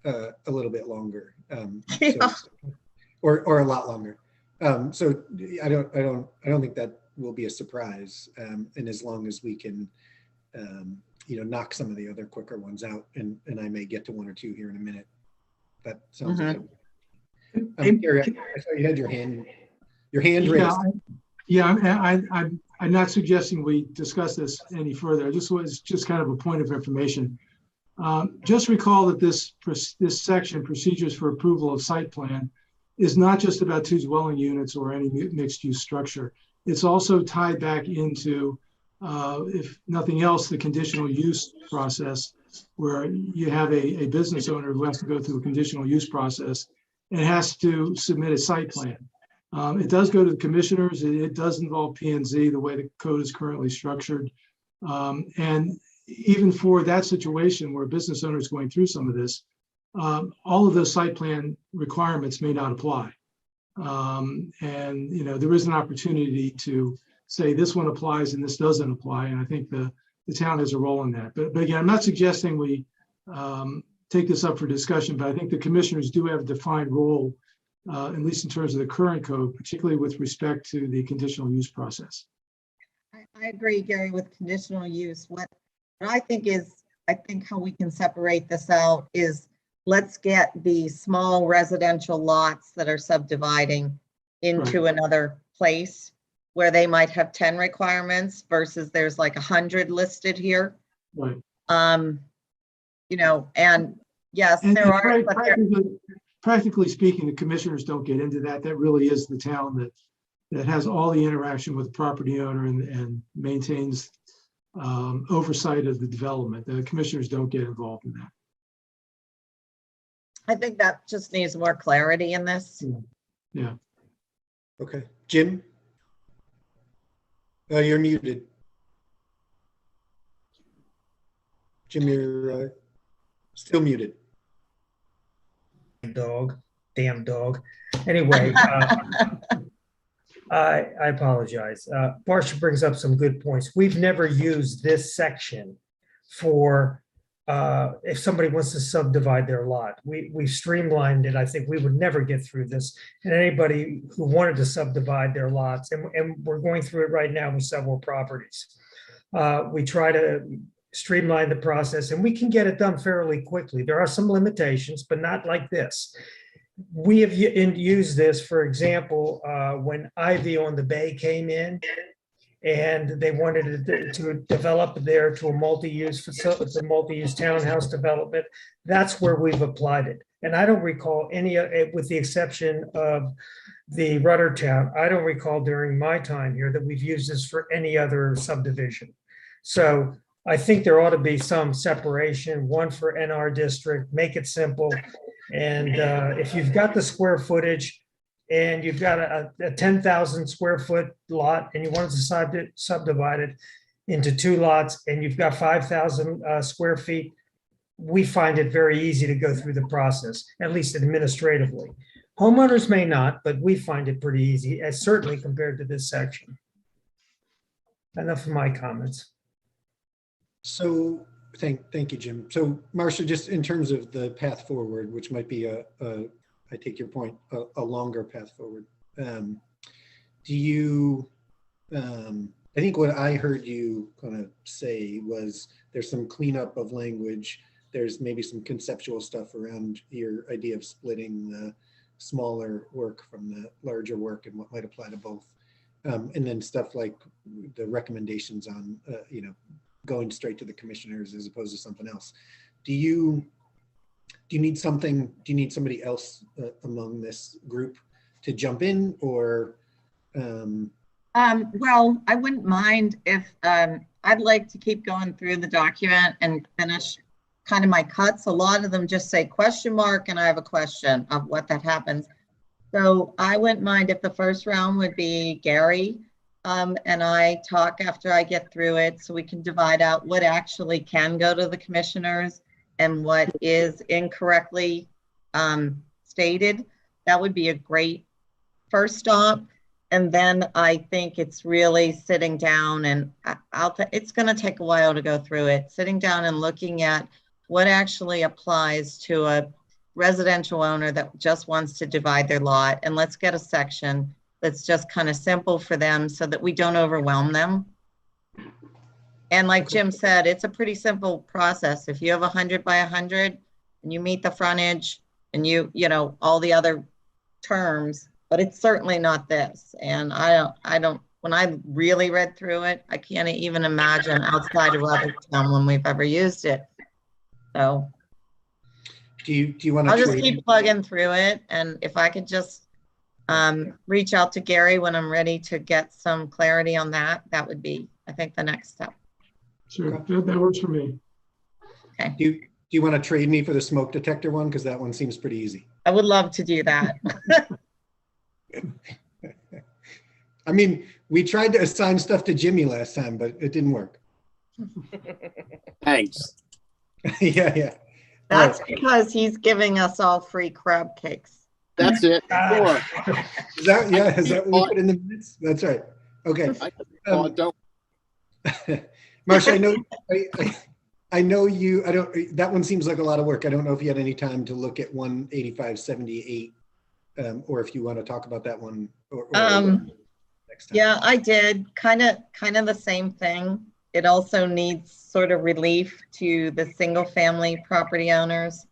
a little bit longer, or a lot longer. So I don't think that will be a surprise, and as long as we can, knock some of the other quicker ones out, and I may get to one or two here in a minute. That sounds good. Gary, I saw you had your hand raised. I'm not suggesting we discuss this any further. I just kind of a point of information. Just recall that this section, procedures for approval of site plan, is not just about two dwelling units or any mixed use structure. It's also tied back into, if nothing else, the conditional use process, where you have a business owner who has to go through a conditional use process and has to submit a site plan. It does go to the commissioners. It does involve P&Z, the way the code is currently structured. And even for that situation where a business owner is going through some of this, all of those site plan requirements may not apply. And there is an opportunity to say this one applies and this doesn't apply. And I think the town has a role in that. But again, I'm not suggesting we take this up for discussion, but I think the commissioners do have a defined role, at least in terms of the current code, particularly with respect to the conditional use process. I agree, Gary, with conditional use. What I think how we can separate this out is, let's get the small residential lots that are subdividing into another place where they might have 10 requirements versus there's like 100 listed here. Right. And yes, And there are. Practically speaking, the commissioners don't get into that. That really is the town that has all the interaction with the property owner and maintains oversight of the development. The commissioners don't get involved in that. I think that just needs more clarity in this. Yeah. Okay, Jim? You're muted. Jim, you're still muted. Damn dog. Anyway, I apologize. Marcia brings up some good points. We've never used this section for if somebody wants to subdivide their lot. We streamlined it. I think we would never get through this. And anybody who wanted to subdivide their lots, and we're going through it right now with several properties. We try to streamline the process, and we can get it done fairly quickly. There are some limitations, but not like this. We have used this, for example, when Ivy on the Bay came in, and they wanted to develop there to a multi-use facility, a multi-use townhouse development. That's where we've applied it. And I don't recall any, with the exception of the Ruddertown, I don't recall during my time here that we've used this for any other subdivision. So I think there ought to be some separation, one for NR district, make it simple. And if you've got the square footage and you've got a 10,000 square foot lot and you want to subdivide it into two lots and you've got 5,000 square feet, we find it very easy to go through the process, at least administratively. Homeowners may not, but we find it pretty easy, as certainly compared to this section. Enough of my comments. So thank you, Jim. So Marcia, just in terms of the path forward, which might be I take your point, a longer path forward. Do you, I think what I heard you kind of say was there's some cleanup of language. There's maybe some conceptual stuff around your idea of splitting the smaller work from the larger work and what might apply to both. And then stuff like the recommendations on, going straight to the commissioners as opposed to something else. Do you need something? Do you need somebody else among this group to jump in, or? Well, I wouldn't mind if I'd like to keep going through the document and finish kind of my cuts. A lot of them just say question mark, and I have a question of what that happens. So I wouldn't mind if the first round would be Gary and I talk after I get through it so we can divide out what actually can go to the commissioners and what is incorrectly stated. That would be a great first stop. And then I think it's really sitting down and it's going to take a while to go through it, sitting down and looking at what actually applies to a residential owner that just wants to divide their lot. And let's get a section that's just kind of simple for them so that we don't overwhelm them. And like Jim said, it's a pretty simple process. If you have 100 by 100 and you meet the frontage and you know, all the other terms, but it's certainly not this. And I don't, when I really read through it, I can't even imagine outside of other town when we've ever used it. So Do you want to? I'll just keep plugging through it. And if I could just reach out to Gary when I'm ready to get some clarity on that, that would be, I think, the next step. Sure, that works for me. Okay. Do you want to trade me for the smoke detector one? Because that one seems pretty easy. I would love to do that. I mean, we tried to assign stuff to Jimmy last time, but it didn't work. Thanks. Yeah. That's because he's giving us all free crab cakes. That's it. Four. Is that what we put in the minutes? That's right. Okay. Don't. Marcia, I know you, that one seems like a lot of work. I don't know if you had any time to look at 18578, or if you want to talk about that one or next time. Yeah, I did kind of the same thing. It also needs sort of relief to the single family property owners.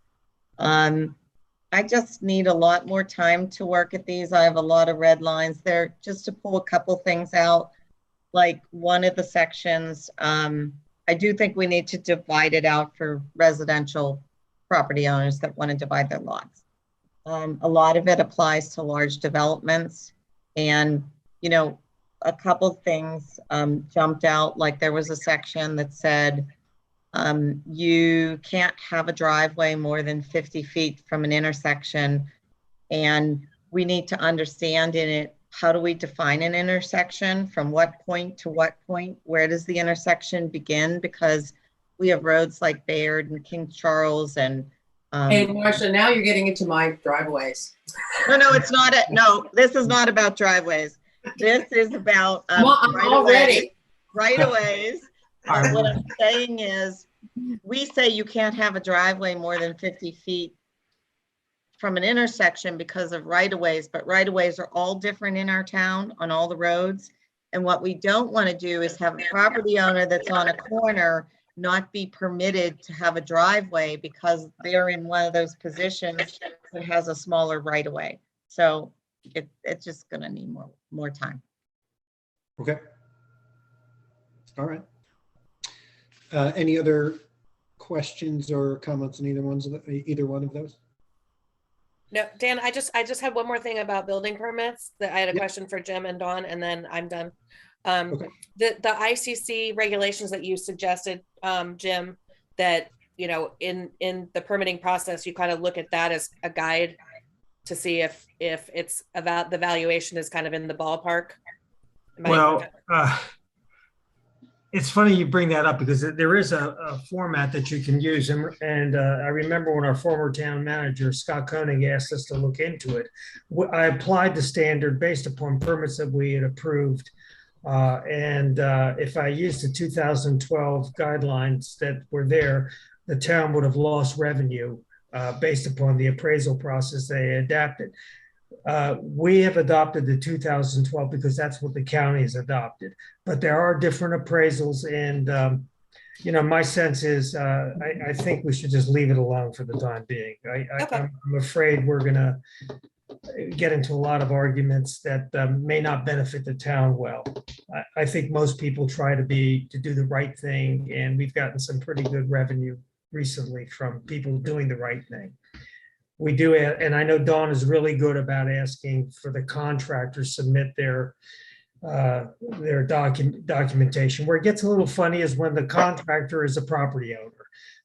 I just need a lot more time to work at these. I have a lot of red lines there. Just to pull a couple things out, like one of the sections, I do think we need to divide it out for residential property owners that want to divide their lots. A lot of it applies to large developments, and you know, a couple things jumped out. Like there was a section that said you can't have a driveway more than 50 feet from an intersection, and we need to understand in it, how do we define an intersection? From what point to what point? Where does the intersection begin? Because we have roads like Bayard and King Charles and Hey, Marcia, now you're getting into my driveways. No, it's not. No, this is not about driveways. This is about already right-of-ways. What I'm saying is, we say you can't have a driveway more than 50 feet from an intersection because of right-of-ways, but right-of-ways are all different in our town on all the roads. And what we don't want to do is have a property owner that's on a corner not be permitted to have a driveway because they're in one of those positions that has a smaller right-of-way. So it's just going to need more time. Okay. All right. Any other questions or comments on either one of those? No, Dan, I just had one more thing about building permits that I had a question for Jim and Dawn, and then I'm done. Okay. The ICC regulations that you suggested, Jim, that, you know, in the permitting process, you kind of look at that as a guide to see if it's about the valuation is kind of in the ballpark. Well, it's funny you bring that up because there is a format that you can use. And I remember when our former town manager, Scott Koenig, asked us to look into it. I applied the standard based upon permits that we had approved. If I used the 2012 guidelines that were there, the town would have lost revenue based upon the appraisal process they adapted. We have adopted the 2012 because that's what the county has adopted. But there are different appraisals, and you know, my sense is I think we should just leave it alone for the time being. I'm afraid we're going to get into a lot of arguments that may not benefit the town well. I think most people try to do the right thing, and we've gotten some pretty good revenue recently from people doing the right thing. We do, and I know Dawn is really good about asking for the contractors submit their documentation. Where it gets a little funny is when the contractor is a property owner,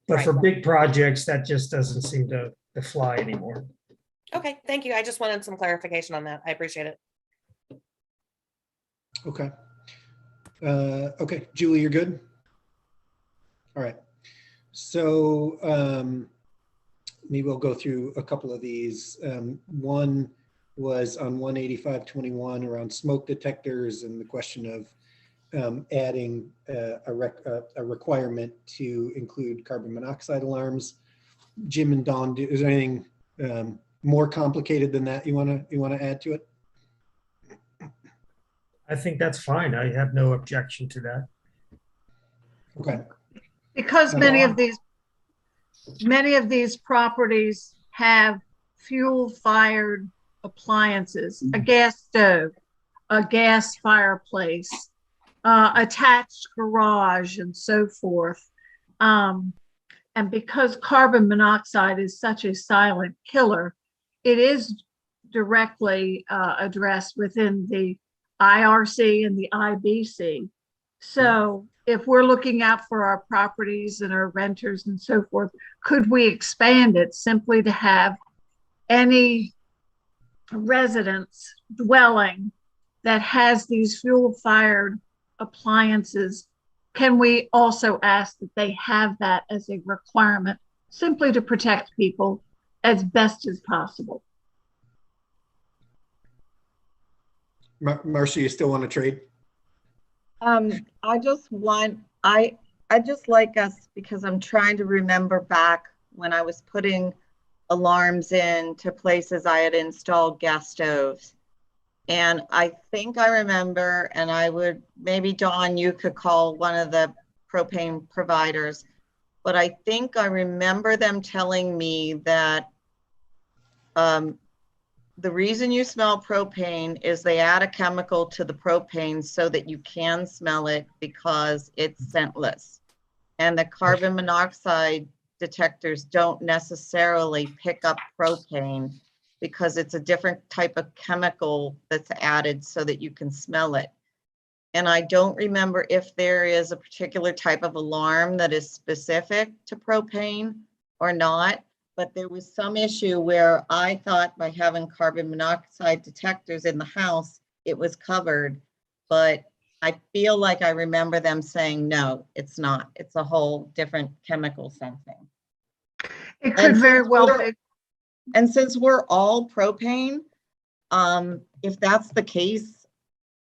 but for big projects, that just doesn't seem to fly anymore. Okay, thank you. I just wanted some clarification on that. I appreciate it. Okay. Okay, Julie, you're good? All right. So maybe we'll go through a couple of these. One was on 18521 around smoke detectors and the question of adding a requirement to include carbon monoxide alarms. Jim and Dawn, is there anything more complicated than that you want to add to it? I think that's fine. I have no objection to that. Okay. Because many of these properties have fuel-fired appliances, a gas stove, a gas fireplace, attached garage, and so forth. And because carbon monoxide is such a silent killer, it is directly addressed within the IRC and the IBC. So if we're looking out for our properties and our renters and so forth, could we expand it simply to have any residence dwelling that has these fuel-fired appliances? Can we also ask that they have that as a requirement, simply to protect people as best as possible? Marcia, you still want to trade? I just like us, because I'm trying to remember back when I was putting alarms in to places I had installed gas stoves. And I think I remember, and I would, maybe Dawn, you could call one of the propane providers, but I think I remember them telling me that the reason you smell propane is they add a chemical to the propane so that you can smell it because it's scentless. And the carbon monoxide detectors don't necessarily pick up propane because it's a different type of chemical that's added so that you can smell it. And I don't remember if there is a particular type of alarm that is specific to propane or not, but there was some issue where I thought by having carbon monoxide detectors in the house, it was covered. But I feel like I remember them saying, no, it's not. It's a whole different chemical sensing. It could very well be. And since we're all propane, if that's the case,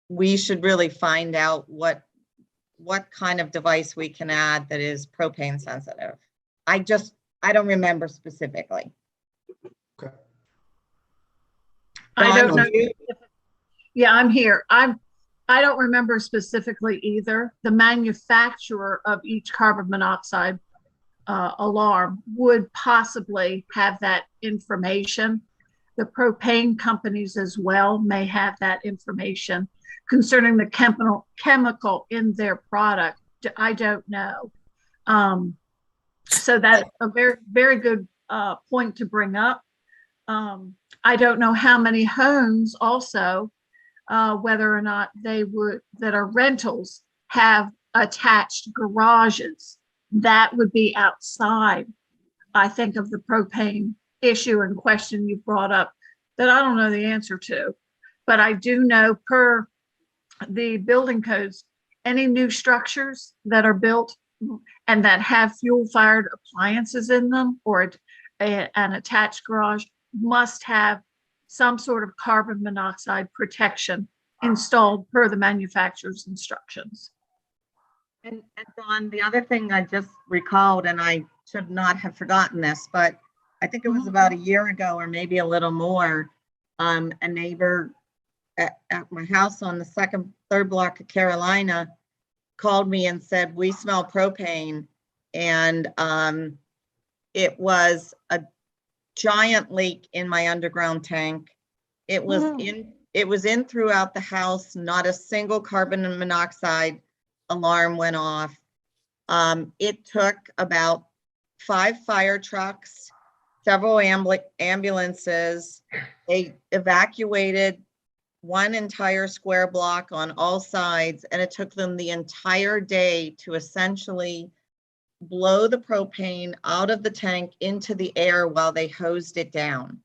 we should really find out what kind of device we can add that is propane sensitive. I don't remember specifically. Okay. I don't know. Yeah, I'm here. I don't remember specifically either. The manufacturer of each carbon monoxide alarm would possibly have that information. The propane companies as well may have that information concerning the chemical in their product. I don't know. So that's a very, very good point to bring up. I don't know how many homes also, whether or not that are rentals, have attached garages. That would be outside, I think, of the propane issue and question you brought up that I don't know the answer to. But I do know, per the building codes, any new structures that are built and that have fuel-fired appliances in them or an attached garage must have some sort of carbon monoxide protection installed per the manufacturer's instructions. And Dawn, the other thing I just recalled, and I should not have forgotten this, but I think it was about a year ago or maybe a little more, a neighbor at my house on the third block of Carolina called me and said, we smell propane. And it was a giant leak in my underground tank. It was in throughout the house. Not a single carbon monoxide alarm went off. It took about 5 fire trucks, several ambulances. They evacuated one entire square block on all sides, and it took them the entire day to essentially blow the propane out of the tank into the air while they hosed it down.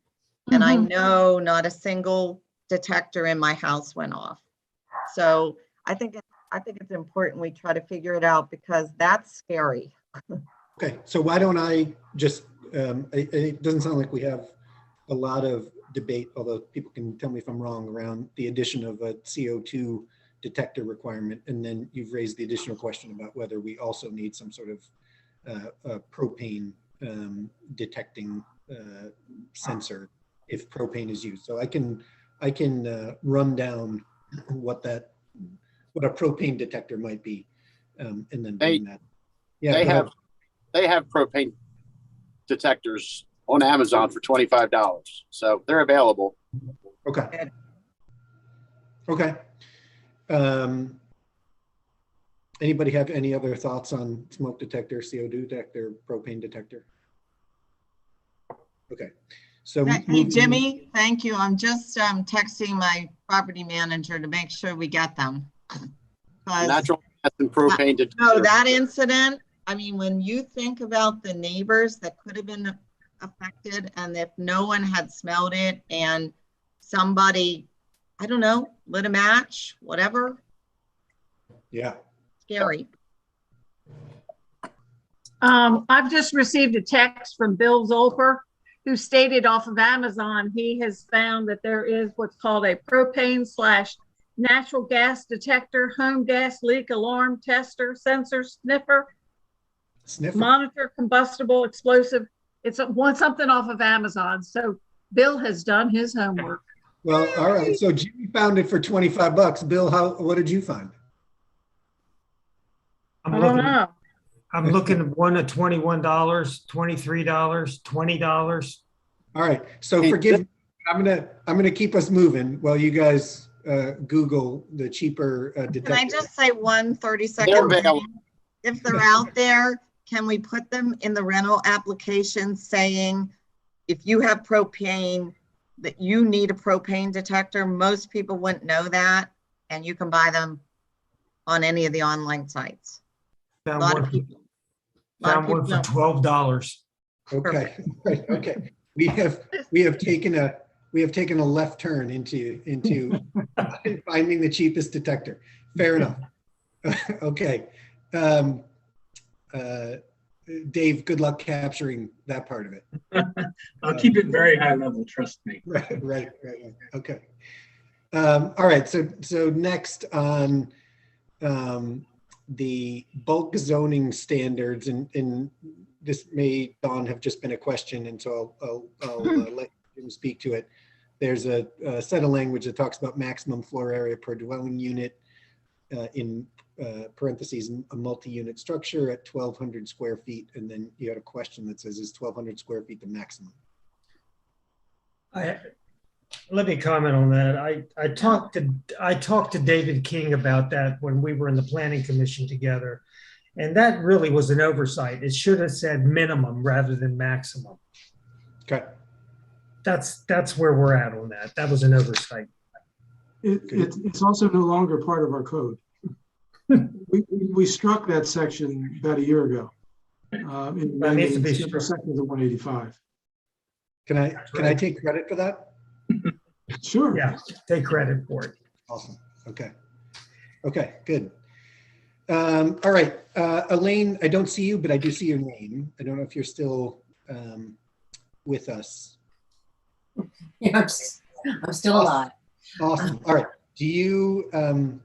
And I know not a single detector in my house went off. So I think it's I think it's important we try to figure it out because that's scary. Okay, so why don't I just, it doesn't sound like we have a lot of debate, although people can tell me if I'm wrong, around the addition of a CO2 detector requirement. And then you've raised the additional question about whether we also need some sort of propane detecting sensor if propane is used. So I can run down what a propane detector might be, and then bring that. Yeah, they have propane detectors on Amazon for $25, so they're available. Okay. Okay. Anybody have any other thoughts on smoke detector, CO2 detector, propane detector? Okay. So Hey, Jimmy, thank you. I'm just texting my property manager to make sure we get them. Natural gas and propane detector. No, that incident, I mean, when you think about the neighbors that could have been affected, and if no one had smelled it and somebody, I don't know, lit a match, whatever. Yeah. Scary. I've just received a text from Bill Zolfer, who stated off of Amazon, he has found that there is what's called a propane/natural gas detector, home gas leak alarm tester, sensor sniffer, monitor combustible explosive. It's something off of Amazon. So Bill has done his homework. Well, all right. So Jimmy found it for $25. Bill, what did you find? I don't know. I'm looking at one at $21, $23, $20. All right. So forgive me. I'm gonna keep us moving while you guys Google the cheaper detector. Can I just say 30-second thing? If they're out there, can we put them in the rental application saying, if you have propane, that you need a propane detector? Most people wouldn't know that, and you can buy them on any of the online sites. Found one for $12. Okay. Right. Okay. We have taken a left turn into finding the cheapest detector. Fair enough. Okay. Dave, good luck capturing that part of it. I'll keep it very high level, trust me. Right. Okay. All right. So next on the bulk zoning standards, and this may, Dawn, have just been a question, and so I'll let him speak to it. There's a set of language that talks about maximum floor area per dwelling unit in parentheses, a multi-unit structure at 1,200 square feet. And then you had a question that says, is 1,200 square feet the maximum? Let me comment on that. I talked to David King about that when we were in the planning commission together, and that really was an oversight. It should have said minimum rather than maximum. Okay. That's where we're at on that. That was an oversight. It's also no longer part of our code. We struck that section about a year ago. That needs to be struck. Sections of 185. Can I take credit for that? Sure. Yeah, take credit for it. Awesome. Okay, good. All right, Elaine, I don't see you, but I do see your name. I don't know if you're still with us. Yeah, I'm still alive. Awesome. All right. Do you want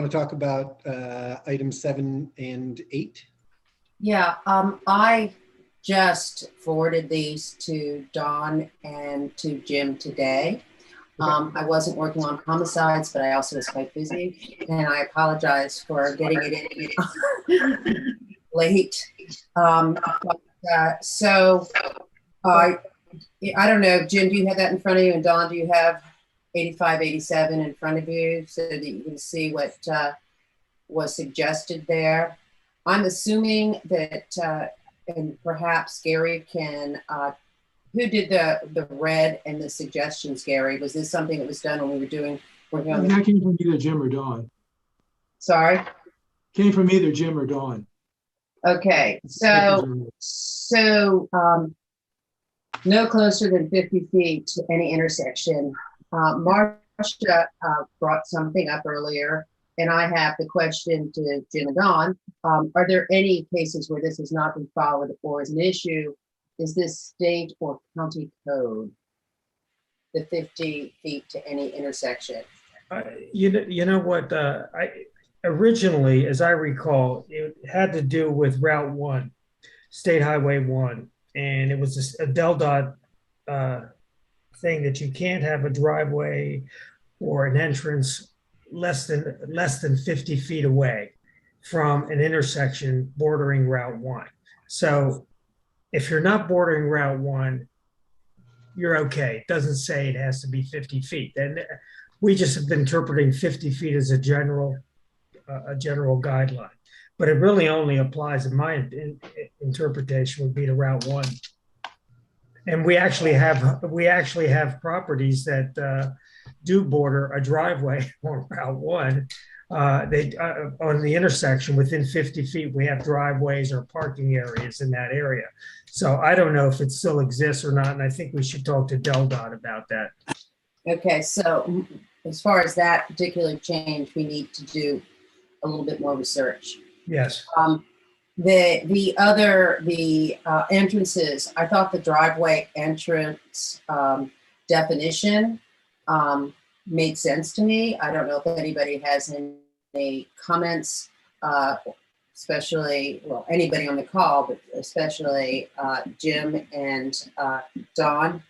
to talk about items 7 and 8? Yeah, I just forwarded these to Dawn and to Jim today. I wasn't working on homicides, but I also was quite busy, and I apologize for getting it in late. So I don't know, Jim, do you have that in front of you? And Dawn, do you have 85, 87 in front of you so that you can see what was suggested there? I'm assuming that, and perhaps Gary can, who did the red and the suggestions, Gary? Was this something that was done when we were working on That came from either Jim or Dawn. Sorry? Came from either Jim or Dawn. Okay, so no closer than 50 feet to any intersection. Marcia brought something up earlier, and I have the question to Jim and Don, are there any cases where this has not been followed or is an issue? Is this state or county code? The 50 feet to any intersection? You know what, originally, as I recall, it had to do with Route 1, State Highway 1, and it was a Del Dot thing that you can't have a driveway or an entrance less than 50 feet away from an intersection bordering Route 1. So if you're not bordering Route 1, you're okay. It doesn't say it has to be 50 feet. And we just have been interpreting 50 feet as a general guideline. But it really only applies, in my interpretation, would be to Route 1. And we actually have properties that do border a driveway on Route 1. On the intersection within 50 feet, we have driveways or parking areas in that area. So I don't know if it still exists or not, and I think we should talk to Del Dot about that. Okay, so as far as that particular change, we need to do a little bit more research. Yes. The entrances, I thought the driveway entrance definition made sense to me. I don't know if anybody has any comments, especially, well, anybody on the call, but especially Jim and Don.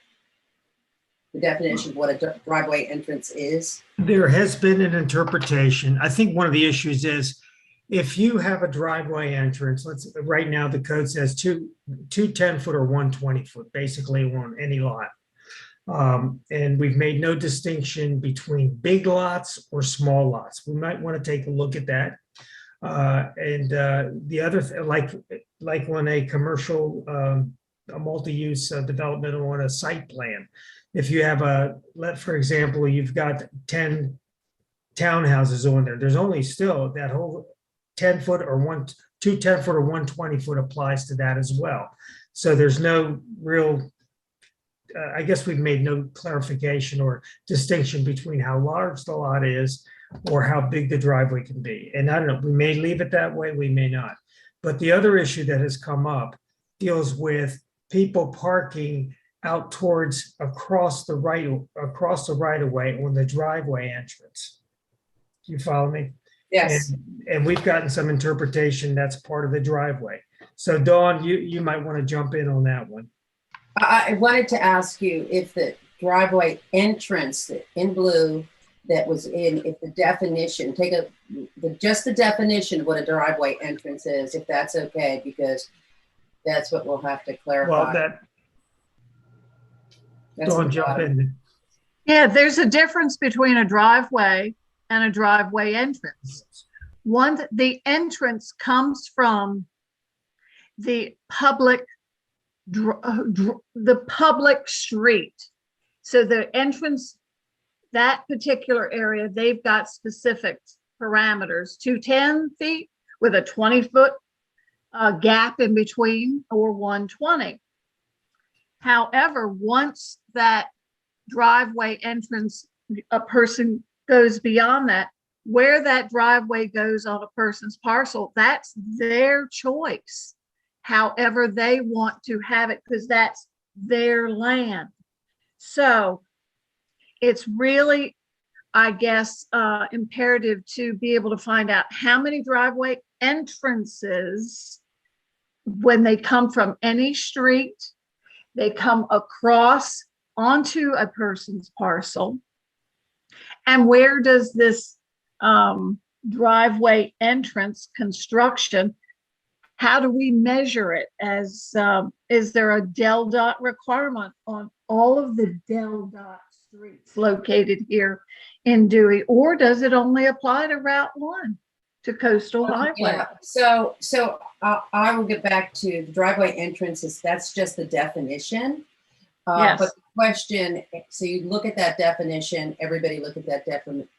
The definition of what a driveway entrance is. There has been an interpretation. I think one of the issues is if you have a driveway entrance, right now the code says two 10-foot or 1 20-foot, basically on any lot. And we've made no distinction between big lots or small lots. We might want to take a look at that. The other, like when a commercial, a multi-use development on a site plan, if you have for example, you've got 10 townhouses on there, there's only still that whole 10-foot or two 10-foot or 1 20-foot applies to that as well. So there's no real, I guess we've made no clarification or distinction between how large the lot is or how big the driveway can be. And I don't know, we may leave it that way, we may not. But the other issue that has come up deals with people parking out towards across the right of way on the driveway entrance. Do you follow me? Yes. And we've gotten some interpretation that's part of the driveway. So Dawn, you might want to jump in on that one. I wanted to ask you if the driveway entrance in blue that was if the definition, just the definition of what a driveway entrance is, if that's okay, because that's what we'll have to clarify. Well, Dawn, jump in. Yeah, there's a difference between a driveway and a driveway entrance. The entrance comes from the public street. So the entrance, that particular area, they've got specific parameters, 210 feet with a 20-foot gap in between, or 120. However, once that driveway entrance, a person goes beyond that, where that driveway goes on a person's parcel, that's their choice. However they want to have it, because that's their land. So it's really, I guess, imperative to be able to find out how many driveway entrances, when they come from any street, they come across onto a person's parcel, and where does this driveway entrance construction, how do we measure it? As is there a Del Dot requirement on all of the Del Dot streets located here in Dewey, or does it only apply to Route 1, to Coastal Highway? Yeah. So I will get back to the driveway entrances. That's just the definition. Yes. But the question, so you look at that definition, everybody look at that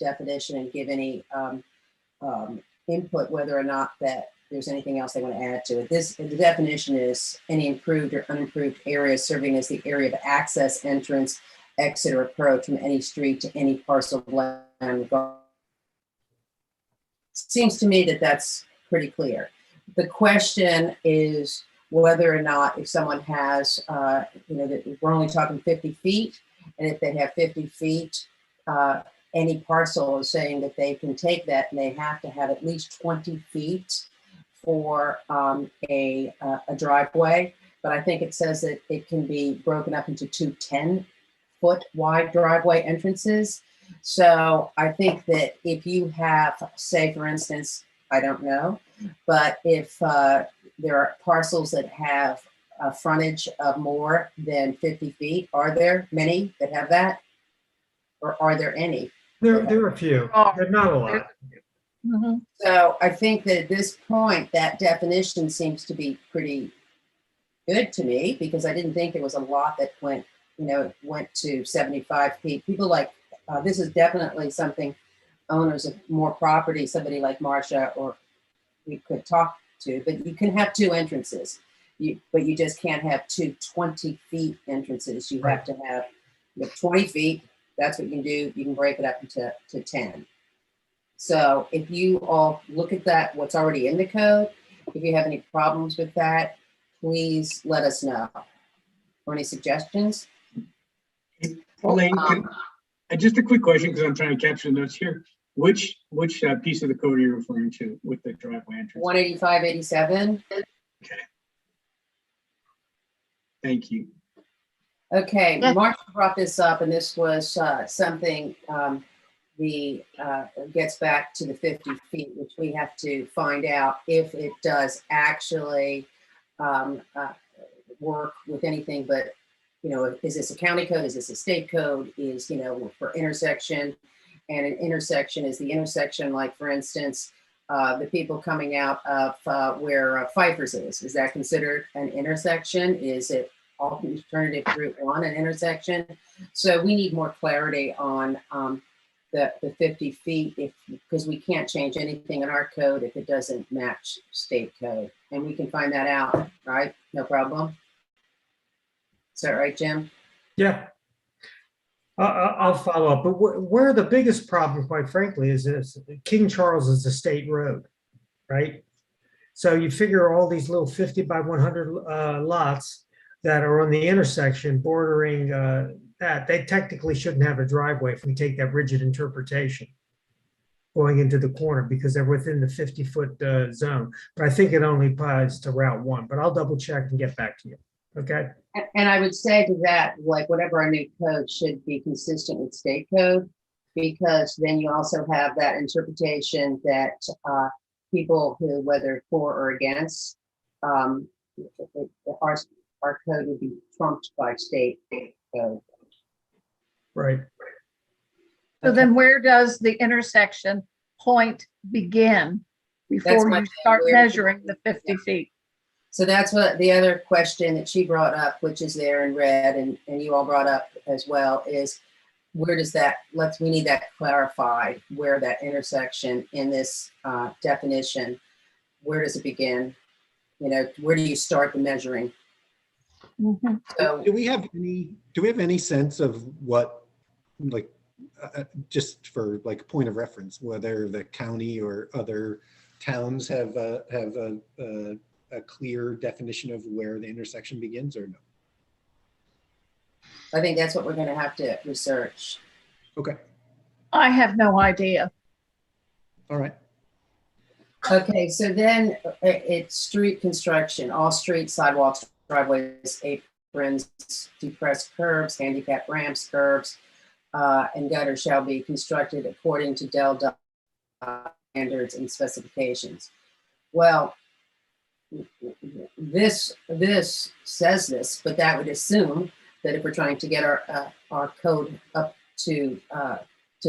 definition and give any input whether or not that there's anything else they want to add to it. The definition is any improved or unimproved area serving as the area of access, entrance, exit, or approach from any street to any parcel of land. seems to me that that's pretty clear. The question is whether or not if someone has, that we're only talking 50 feet, and if they have 50 feet, any parcel is saying that they can take that and they have to have at least 20 feet for a driveway. But I think it says that it can be broken up into two 10-foot wide driveway entrances. So I think that if you have, say, for instance, I don't know, but if there are parcels that have a frontage of more than 50 feet, are there many that have that? Or are there any? There are a few, but not a lot. Mhm. So I think that at this point, that definition seems to be pretty good to me, because I didn't think there was a lot that went to 75 feet. People like, this is definitely something owners of more property, somebody like Marcia, or we could talk to, but you can have two entrances. But you just can't have two 20 feet entrances. You have to have 20 feet. That's what you can do. You can break it up into 10. So if you all look at that, what's already in the code, if you have any problems with that, please let us know. Or any suggestions? Elaine, just a quick question, because I'm trying to capture the notes here. Which piece of the code are you referring to with the driveway entrance? 185-87. Okay. Thank you. Okay, Yeah. Mark brought this up, and this was something gets back to the 50 feet, which we have to find out if it does actually work with anything. But is this a county code? Is this a state code? Is for intersection, and an intersection is the intersection, like for instance, the people coming out of where Pfeiffer's is that considered an intersection? Is it alternative route 1 an intersection? So we need more clarity on the 50 feet, because we can't change anything in our code if it doesn't match state code, and we can find that out, right? No problem. Is that right, Jim? Yeah. I'll follow up, but where the biggest problem, quite frankly, is this: King Charles is a state road, right? So you figure all these little 50 by 100 lots that are on the intersection bordering that, they technically shouldn't have a driveway if we take that rigid interpretation going into the corner, because they're within the 50-foot zone. But I think it only applies to Route 1, but I'll double check and get back to you. Okay. And I would say to that, like, whatever our new code should be consistent with state code, because then you also have that interpretation that people who, whether for or against, our code would be trumped by state code. Right. So then where does the intersection point begin before my you thing. start Where- measuring the 50 feet? So that's what the other question that she brought up, which is there in red, and you all brought up as well, is where does that, we need that clarified, where that intersection in this definition, where does it begin? Where do you start the measuring? Mhm. So Do we have any sense of what, like, just for like point of reference, whether the county or other towns have a clear definition of where the intersection begins, or no? I think that's what we're going to have to research. Okay, I have no idea. all right. Okay, so then it's street construction, all streets, sidewalks, driveways, aprons, depressed curbs, handicap ramps, curbs, and gutters shall be constructed according to Delta standards and specifications. Well, this says this, but that would assume that if we're trying to get our code up to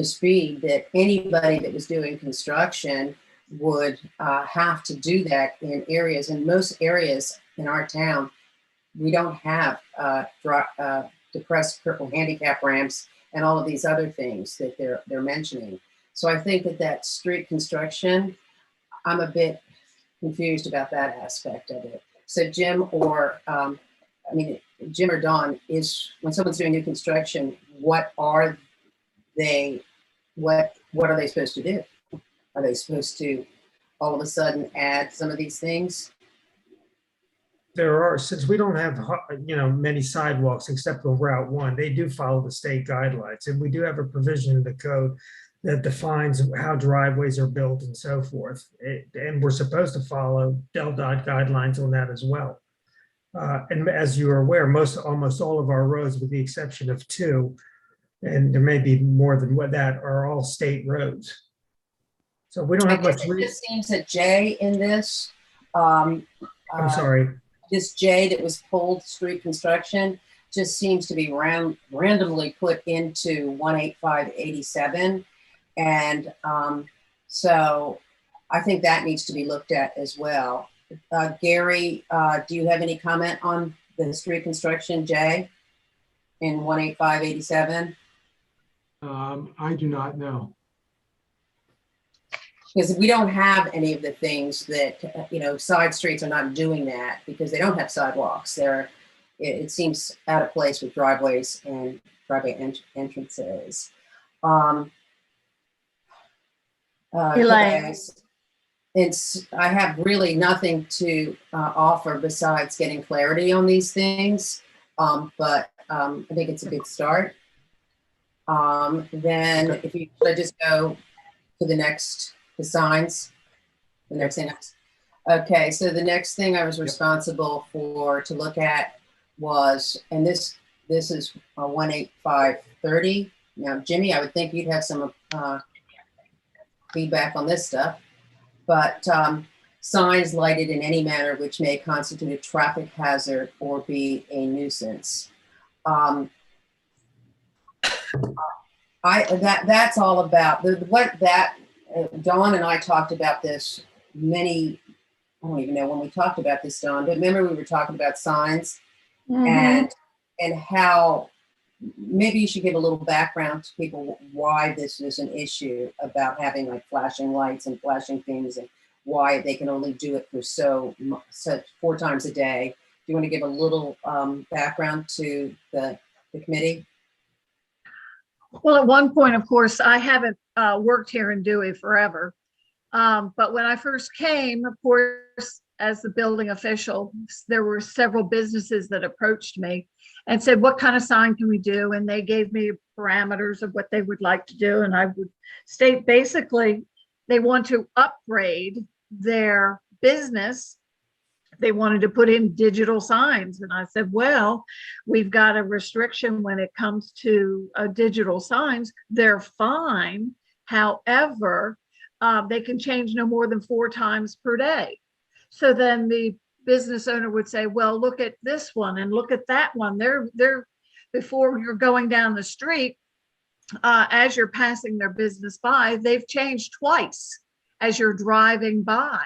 speed, that anybody that was doing construction would have to do that in areas. In most areas in our town, we don't have depressed crippled handicap ramps and all of these other things that they're mentioning. So I think that street construction, I'm a bit confused about that aspect of it. So Jim or Jim or Don, when someone's doing new construction, what are they supposed to do? Are they supposed to all of a sudden add some of these things? There are, since we don't have, many sidewalks except on Route 1, they do follow the state guidelines. And we do have a provision in the code that defines how driveways are built and so forth. And we're supposed to follow DelDOT guidelines on that as well. And as you are aware, almost all of our roads, with the exception of 2, and there may be more than that, are all state roads. So we don't have much. It just seems that J in this. I'm sorry. This J that was pulled, street construction, just seems to be randomly put into 18587. And so I think that needs to be looked at as well. Gary, do you have any comment on the street construction J in 18587? I do not know. Because we don't have any of the things that, side streets are not doing that because they don't have sidewalks. It seems out of place with driveways and driveway entrances. Elaine. I have really nothing to offer besides getting clarity on these things. But I think it's a good start. Then if you should I just go to the signs, the next thing. Okay, so the next thing I was responsible for to look at was, and this is 18530. Now, Jimmy, I would think you'd have some feedback on this stuff, but signs lighted in any manner which may constitute a traffic hazard or be a nuisance. That's all about Dawn and I talked about this I don't even know when we talked about this, Dawn, but remember we were talking about signs and how maybe you should give a little background to people why this is an issue about having like flashing lights and flashing things and why they can only do it for such 4 times a day. Do you want to give a little background to the committee? Well, at one point, of course, I haven't worked here in Dewey forever. But when I first came, of course, as the building official, there were several businesses that approached me and said, what kind of sign can we do? And they gave me parameters of what they would like to do. And I would state basically, they want to upgrade their business. They wanted to put in digital signs. And I said, well, we've got a restriction when it comes to digital signs. They're fine. However, they can change no more than 4 times per day. So then the business owner would say, well, look at this one and look at that one. They're before you're going down the street, as you're passing their business by, they've changed twice as you're driving by.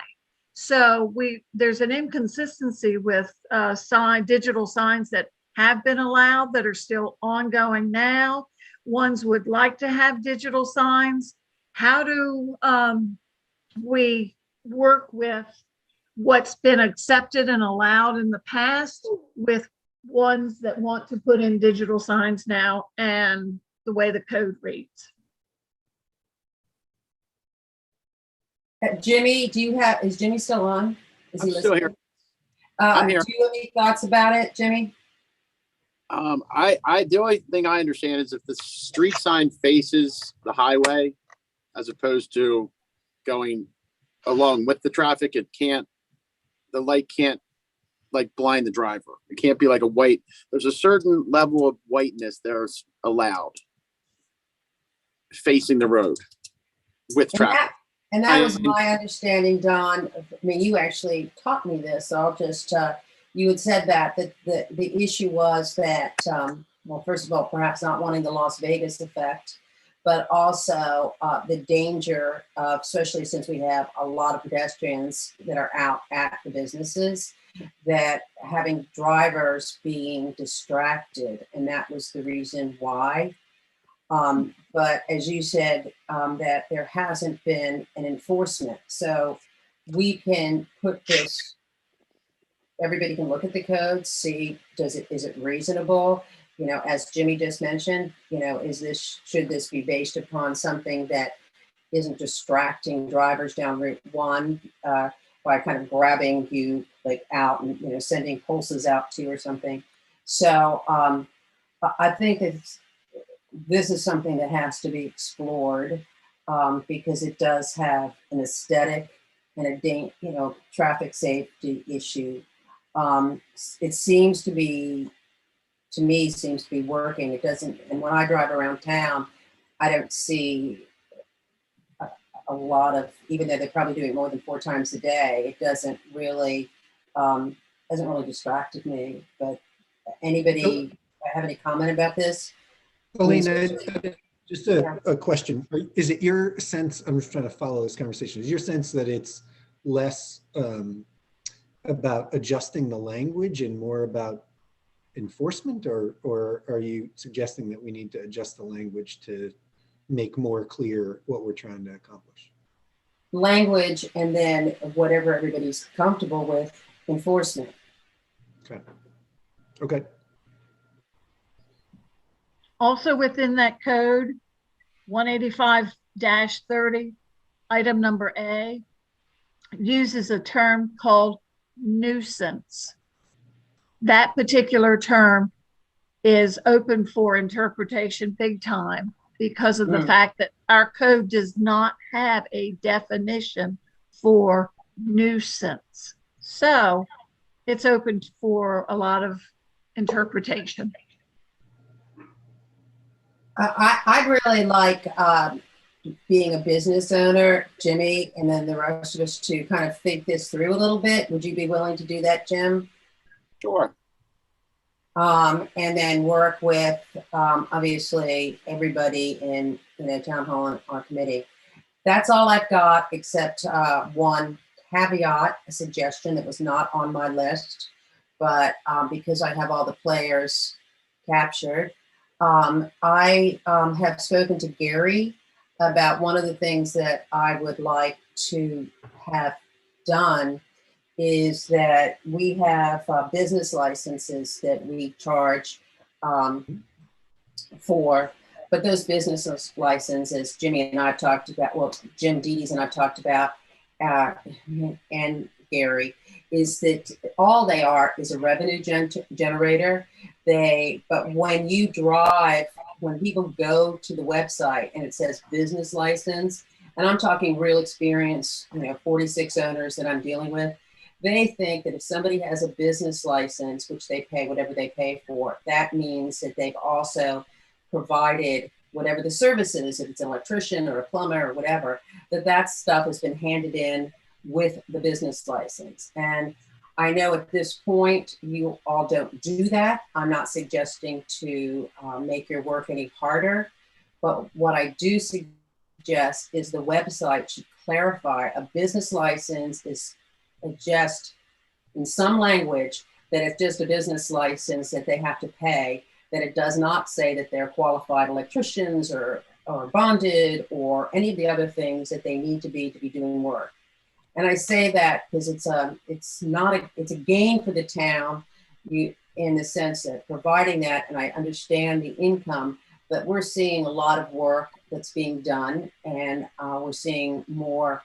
So there's an inconsistency with digital signs that have been allowed that are still ongoing now. Ones would like to have digital signs. How do we work with what's been accepted and allowed in the past with ones that want to put in digital signs now and the way the code reads? Jimmy, is Jimmy still on? Is I'm still here. I'm here. Do you have any thoughts about it, Jimmy? The only thing I understand is if the street sign faces the highway, as opposed to going along with the traffic, the light can't like blind the driver. It can't be like a white, there's a certain level of whiteness there's allowed facing the road with traffic. And that was my understanding, Don. I mean, you actually taught me this. So I'll just, you had said that the issue was that, well, first of all, perhaps not wanting the Las Vegas effect, but also the danger of, especially since we have a lot of pedestrians that are out at the businesses, that having drivers being distracted, and that was the reason why. But as you said, that there hasn't been an enforcement. So we can put this, everybody can look at the code, see, is it reasonable? As Jimmy just mentioned, should this be based upon something that isn't distracting drivers down Route 1 by kind of grabbing you like out and, you know, sending pulses out to you or something. So I think this is something that has to be explored because it does have an aesthetic and a traffic safety issue. It seems to be, to me, seems to be working. It doesn't, and when I drive around town, I don't see a lot of, even though they probably do it more than 4 times a day, it doesn't really distracted me. But anybody have any comment about this? Alina, just a question. Is it your sense, I'm just trying to follow this conversation, is your sense that it's less about adjusting the language and more about enforcement, or are you suggesting that we need to adjust the language to make more clear what we're trying to accomplish? Language, and then whatever everybody's comfortable with, enforcement. Okay. Also within that code, 185-30, item number A, uses a term called nuisance. That particular term is open for interpretation big time because of the fact that our code does not have a definition for nuisance. So it's open for a lot of interpretation. I'd really like being a business owner, Jimmy, and then the rest of us to kind of think this through a little bit. Would you be willing to do that, Jim? Sure. And then work with obviously everybody in town hall and our committee. That's all I've got, except one caveat, a suggestion that was not on my list, but because I have all the players captured, I have spoken to Gary about one of the things that I would like to have done is that we have business licenses that we charge for, but those business licenses, Jimmy and I have talked about, well, Jim Dedes and I've talked about, and Gary, is that all they are is a revenue generator. But when you drive, when people go to the website and it says business license, and I'm talking real experience, 46 owners that I'm dealing with, they think that if somebody has a business license, which they pay whatever they pay for, that means that they've also provided whatever the service is, if it's an electrician or a plumber or whatever, that stuff has been handed in with the business license. And I know at this point, you all don't do that. I'm not suggesting to make your work any harder, but what I do suggest is the website should clarify a business license is just in some language that it's just a business license that they have to pay, that it does not say that they're qualified electricians or bonded or any of the other things that they need to be doing work. And I say that because it's a gain for the town in the sense that providing that, and I understand the income, but we're seeing a lot of work that's being done, and we're seeing more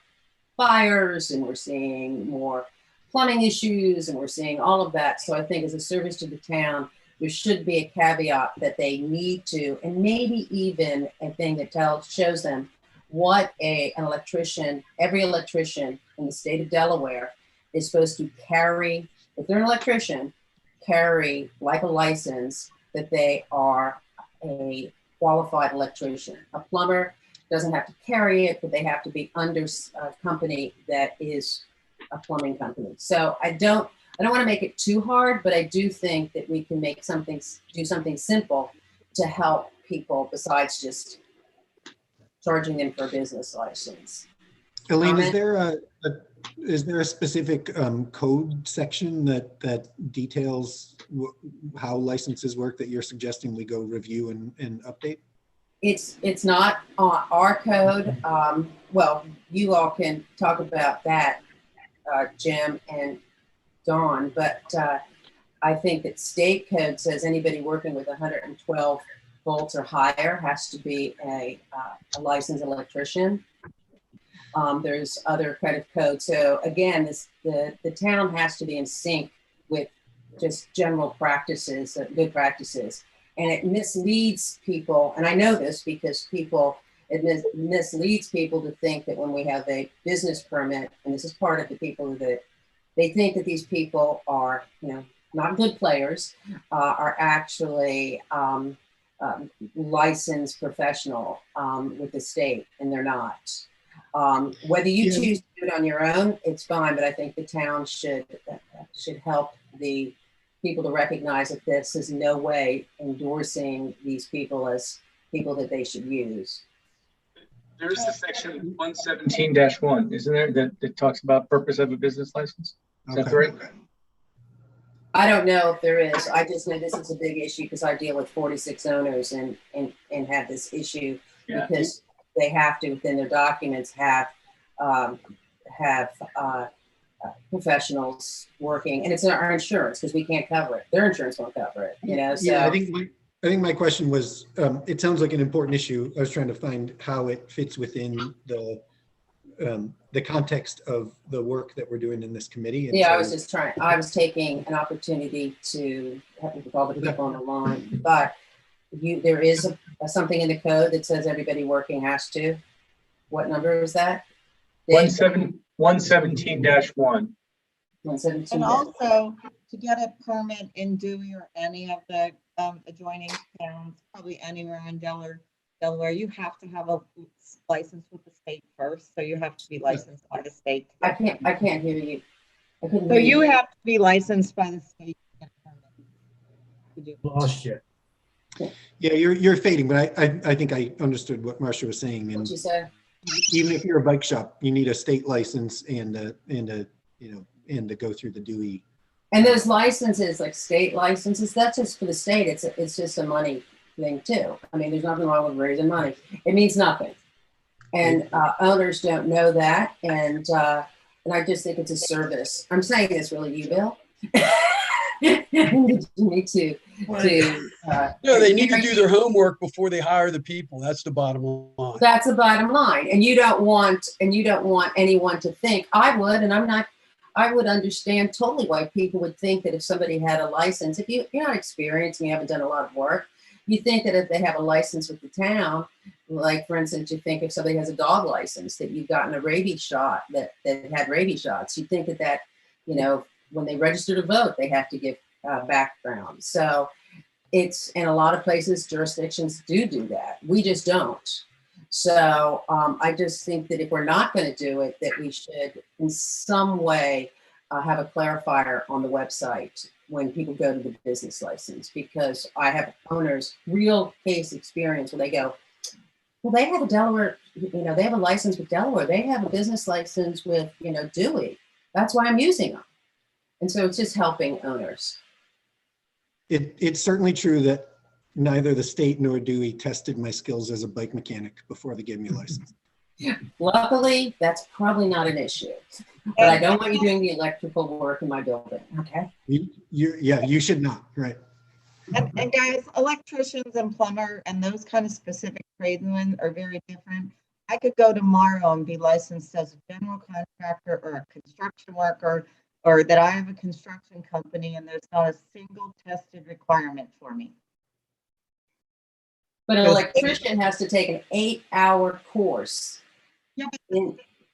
fires, and we're seeing more plumbing issues, and we're seeing all of that. So I think as a service to the town, there should be a caveat that they need to, and maybe even a thing that shows them what an electrician, every electrician in the state of Delaware is supposed to carry, if they're an electrician, carry like a license that they are a qualified electrician. A plumber doesn't have to carry it, but they have to be under a company that is a plumbing company. So I don't want to make it too hard, but I do think that we can do something simple to help people besides just charging them for a business license. Elaine, is there a specific code section that details how licenses work that you're suggesting we go review and update? It's not on our code. Well, you all can talk about that, Jim and Dawn, but I think that state code says anybody working with 112 volts or higher has to be a licensed electrician. There's other credit codes. So again, the town has to be in sync with just general practices, good practices. And it misleads people, and I know this because it misleads people to think that when we have a business permit, and this is part of the people that they think that these people are, not good players, are actually licensed professional with the state, and they're not. Whether you choose to do it on your own, it's fine, but I think the town should help the people to recognize that this is no way endorsing these people as people that they should use. There is the section 117-1, isn't there, that talks about purpose of a business license? Is that right? I don't know if there is. I just know this is a big issue because I deal with 46 owners and have this issue because they have to, within their documents, have professionals working, and it's our insurance because we can't cover it. Their insurance won't cover it, So yeah, I think my question was, it sounds like an important issue. I was trying to find how it fits within the context of the work that we're doing in this committee. And I was taking an opportunity to help with all the people on the line, but there is something in the code that says everybody working has to. What number is that? 117-1. 117. And also, to get a permit in Dewey or any of the adjoining towns, probably anywhere in Delaware, you have to have a license with the state first. So you have to be licensed by the state. I can't hear you. So you have to be licensed by the state. Lost you. Yeah, you're fading, but I think I understood what Marcia was saying. And What'd you say? even if you're a bike shop, you need a state license and to go through the Dewey. And those licenses, like state licenses, that's just for the state. It's just a money thing too. I mean, there's nothing wrong with raising money. It means nothing. And owners don't know that. And I just think it's a service. I'm saying this really, you, Bill. You need to. No, they need to do their homework before they hire the people. That's the bottom line. That's the bottom line. And you don't want anyone to think, I would understand totally why people would think that if somebody had a license, if you're not experienced and you haven't done a lot of work, you think that if they have a license with the town, like for instance, you think if somebody has a dog license that you've gotten a rabies shot, that had rabies shots, you think that when they register to vote, they have to give background. So it's in a lot of places, jurisdictions do that. We just don't. So I just think that if we're not going to do it, that we should in some way have a clarifier on the website when people go to the business license, because I have owners, real case experience where they go, well, they have a Delaware, they have a license with Delaware. They have a business license with, Dewey. That's why I'm using them. And so it's just helping owners. It's certainly true that neither the state nor Dewey tested my skills as a bike mechanic before they gave me a license. Luckily, that's probably not an issue. But I don't want you doing the electrical work in my building, okay? You should not, right? And guys, electricians and plumber and those kind of specific tradesmen are very different. I could go tomorrow and be licensed as a general contractor or a construction worker, or that I have a construction company and there's not a single tested requirement for me. But an electrician has to take an 8-hour course. Yeah,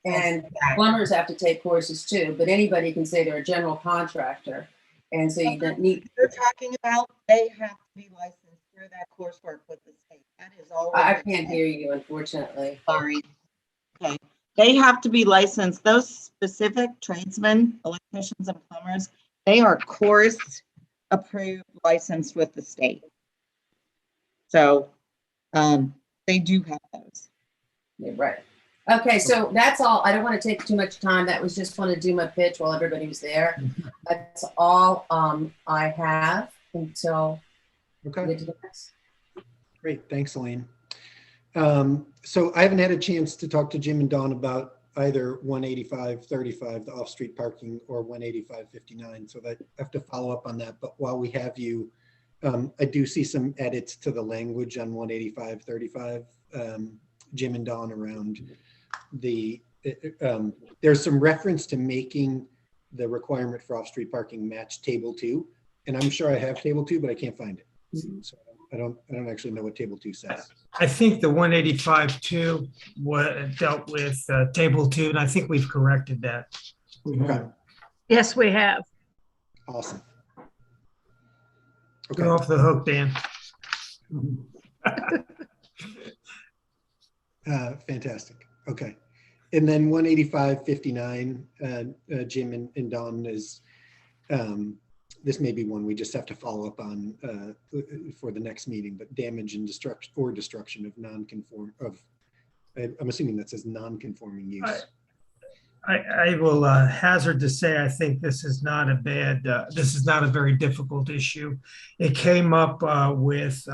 and plumbers have to take courses too, but anybody can say they're a general contractor. And so you don't need. They're talking about they have to be licensed through that coursework with the state. That is all. I can't hear you, unfortunately. Sorry. Okay. They have to be licensed. Those specific tradesmen, electricians and plumbers, they are course approved, licensed with the state. So they do have those. Yeah, right. Okay, so that's all. I don't want to take too much time. That was just want to do my pitch while everybody was there. That's all I have until we get to the next. Great, thanks, Elaine. So I haven't had a chance to talk to Jim and Dawn about either 185-35, the off-street parking, or 185-59. So that I have to follow up on that. But while we have you, I do see some edits to the language on 185-35, Jim and Dawn, around the there's some reference to making the requirement for off-street parking match table 2. And I'm sure I have table 2, but I can't find it. So I don't actually know what table 2 says. I think the 185-2 dealt with table 2, and I think we've corrected that. We have. Yes, we have. Awesome. You're off the hook, Dan. Fantastic. Okay. And then 185-59, Jim and Don is, this may be one we just have to follow up on for the next meeting, but damage and destruction of I'm assuming that says non-conforming use. I will hazard to say, I think this is not a very difficult issue. It came up with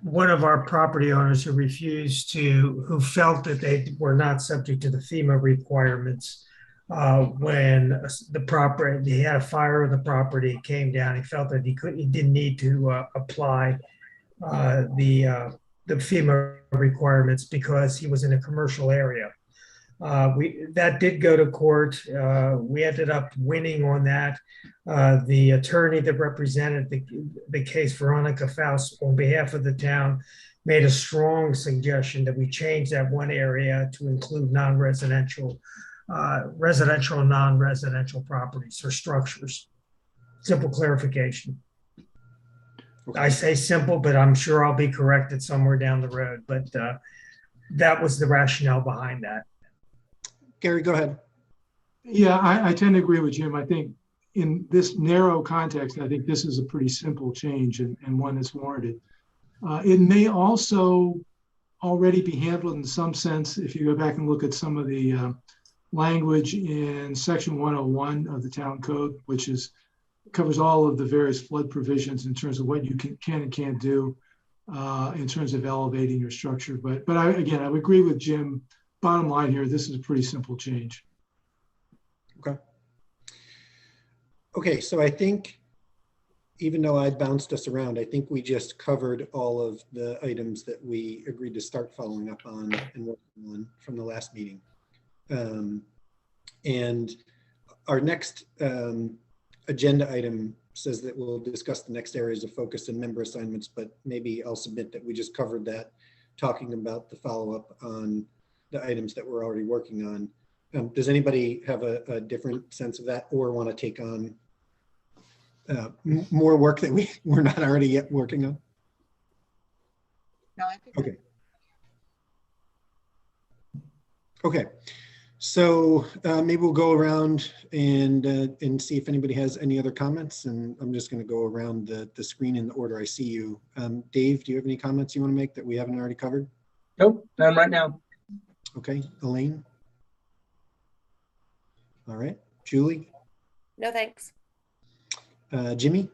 one of our property owners who who felt that they were not subject to the FEMA requirements. When he had a fire on the property, came down, he felt that he didn't need to apply the FEMA requirements because he was in a commercial area. That did go to court. We ended up winning on that. The attorney that represented the case, Veronica Faust, on behalf of the town, made a strong suggestion that we change that one area to include non-residential, residential and non-residential properties or structures. Simple clarification. Okay. I say simple, but I'm sure I'll be corrected somewhere down the road. But that was the rationale behind that. Gary, go ahead. Yeah, I tend to agree with Jim. I think in this narrow context, I think this is a pretty simple change and one that's warranted. It may also already be handled in some sense if you go back and look at some of the language in section 101 of the town code, which covers all of the various flood provisions in terms of what you can and can't do in terms of elevating your structure. But I would agree with Jim. Bottom line here, this is a pretty simple change. Okay, so I think, even though I bounced us around, I think we just covered all of the items that we agreed to start following up on and working on from the last meeting. And our next agenda item says that we'll discuss the next areas of focus and member assignments, but maybe I'll submit that we just covered that, talking about the follow-up on the items that we're already working on. Does anybody have a different sense of that or want to take on more work that we're not already yet working on? No, I think. Okay. Okay. So maybe we'll go around and see if anybody has any other comments. And I'm just going to go around the screen in the order I see you. Dave, do you have any comments you want to make that we haven't already covered? Nope, none right now. Okay, Elaine. All right, Julie. No, thanks. Jimmy.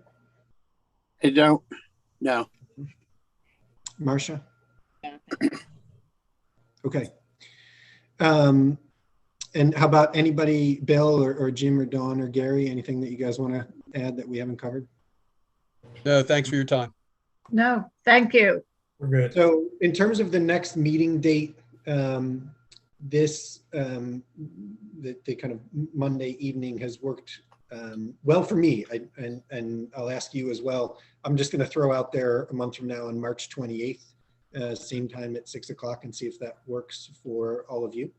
I don't. No. Marcia. Yeah. Okay. And how about anybody, Bill or Jim or Dawn or Gary, anything that you guys want to add that we haven't covered? No, thanks for your time. No, thank you. We're good. So in terms of the next meeting date, this the kind of Monday evening has worked well for me, and I'll ask you as well. I'm just going to throw out there a month from now on March 28th, same time at 6 o'clock, and see if that works for all of you.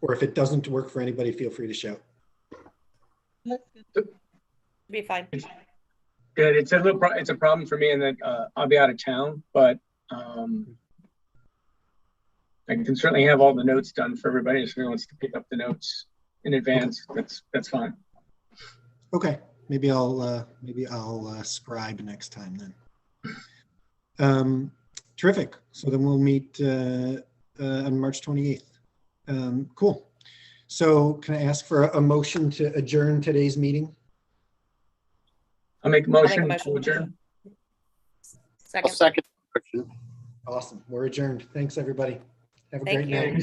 Or if it doesn't work for anybody, feel free to shout. Be fine. Good. It's a problem for me in that I'll be out of town, but I can certainly have all the notes done for everybody. If anyone wants to pick up the notes in advance, okay. That's fine. Okay, maybe I'll scribe next time then. Terrific. So then we'll meet on March 28th. Cool. So can I ask for a motion to adjourn today's meeting? I'll make a motion to adjourn. Second. I'll second. Awesome. We're adjourned. Thanks, everybody. Have a Thank great you. night.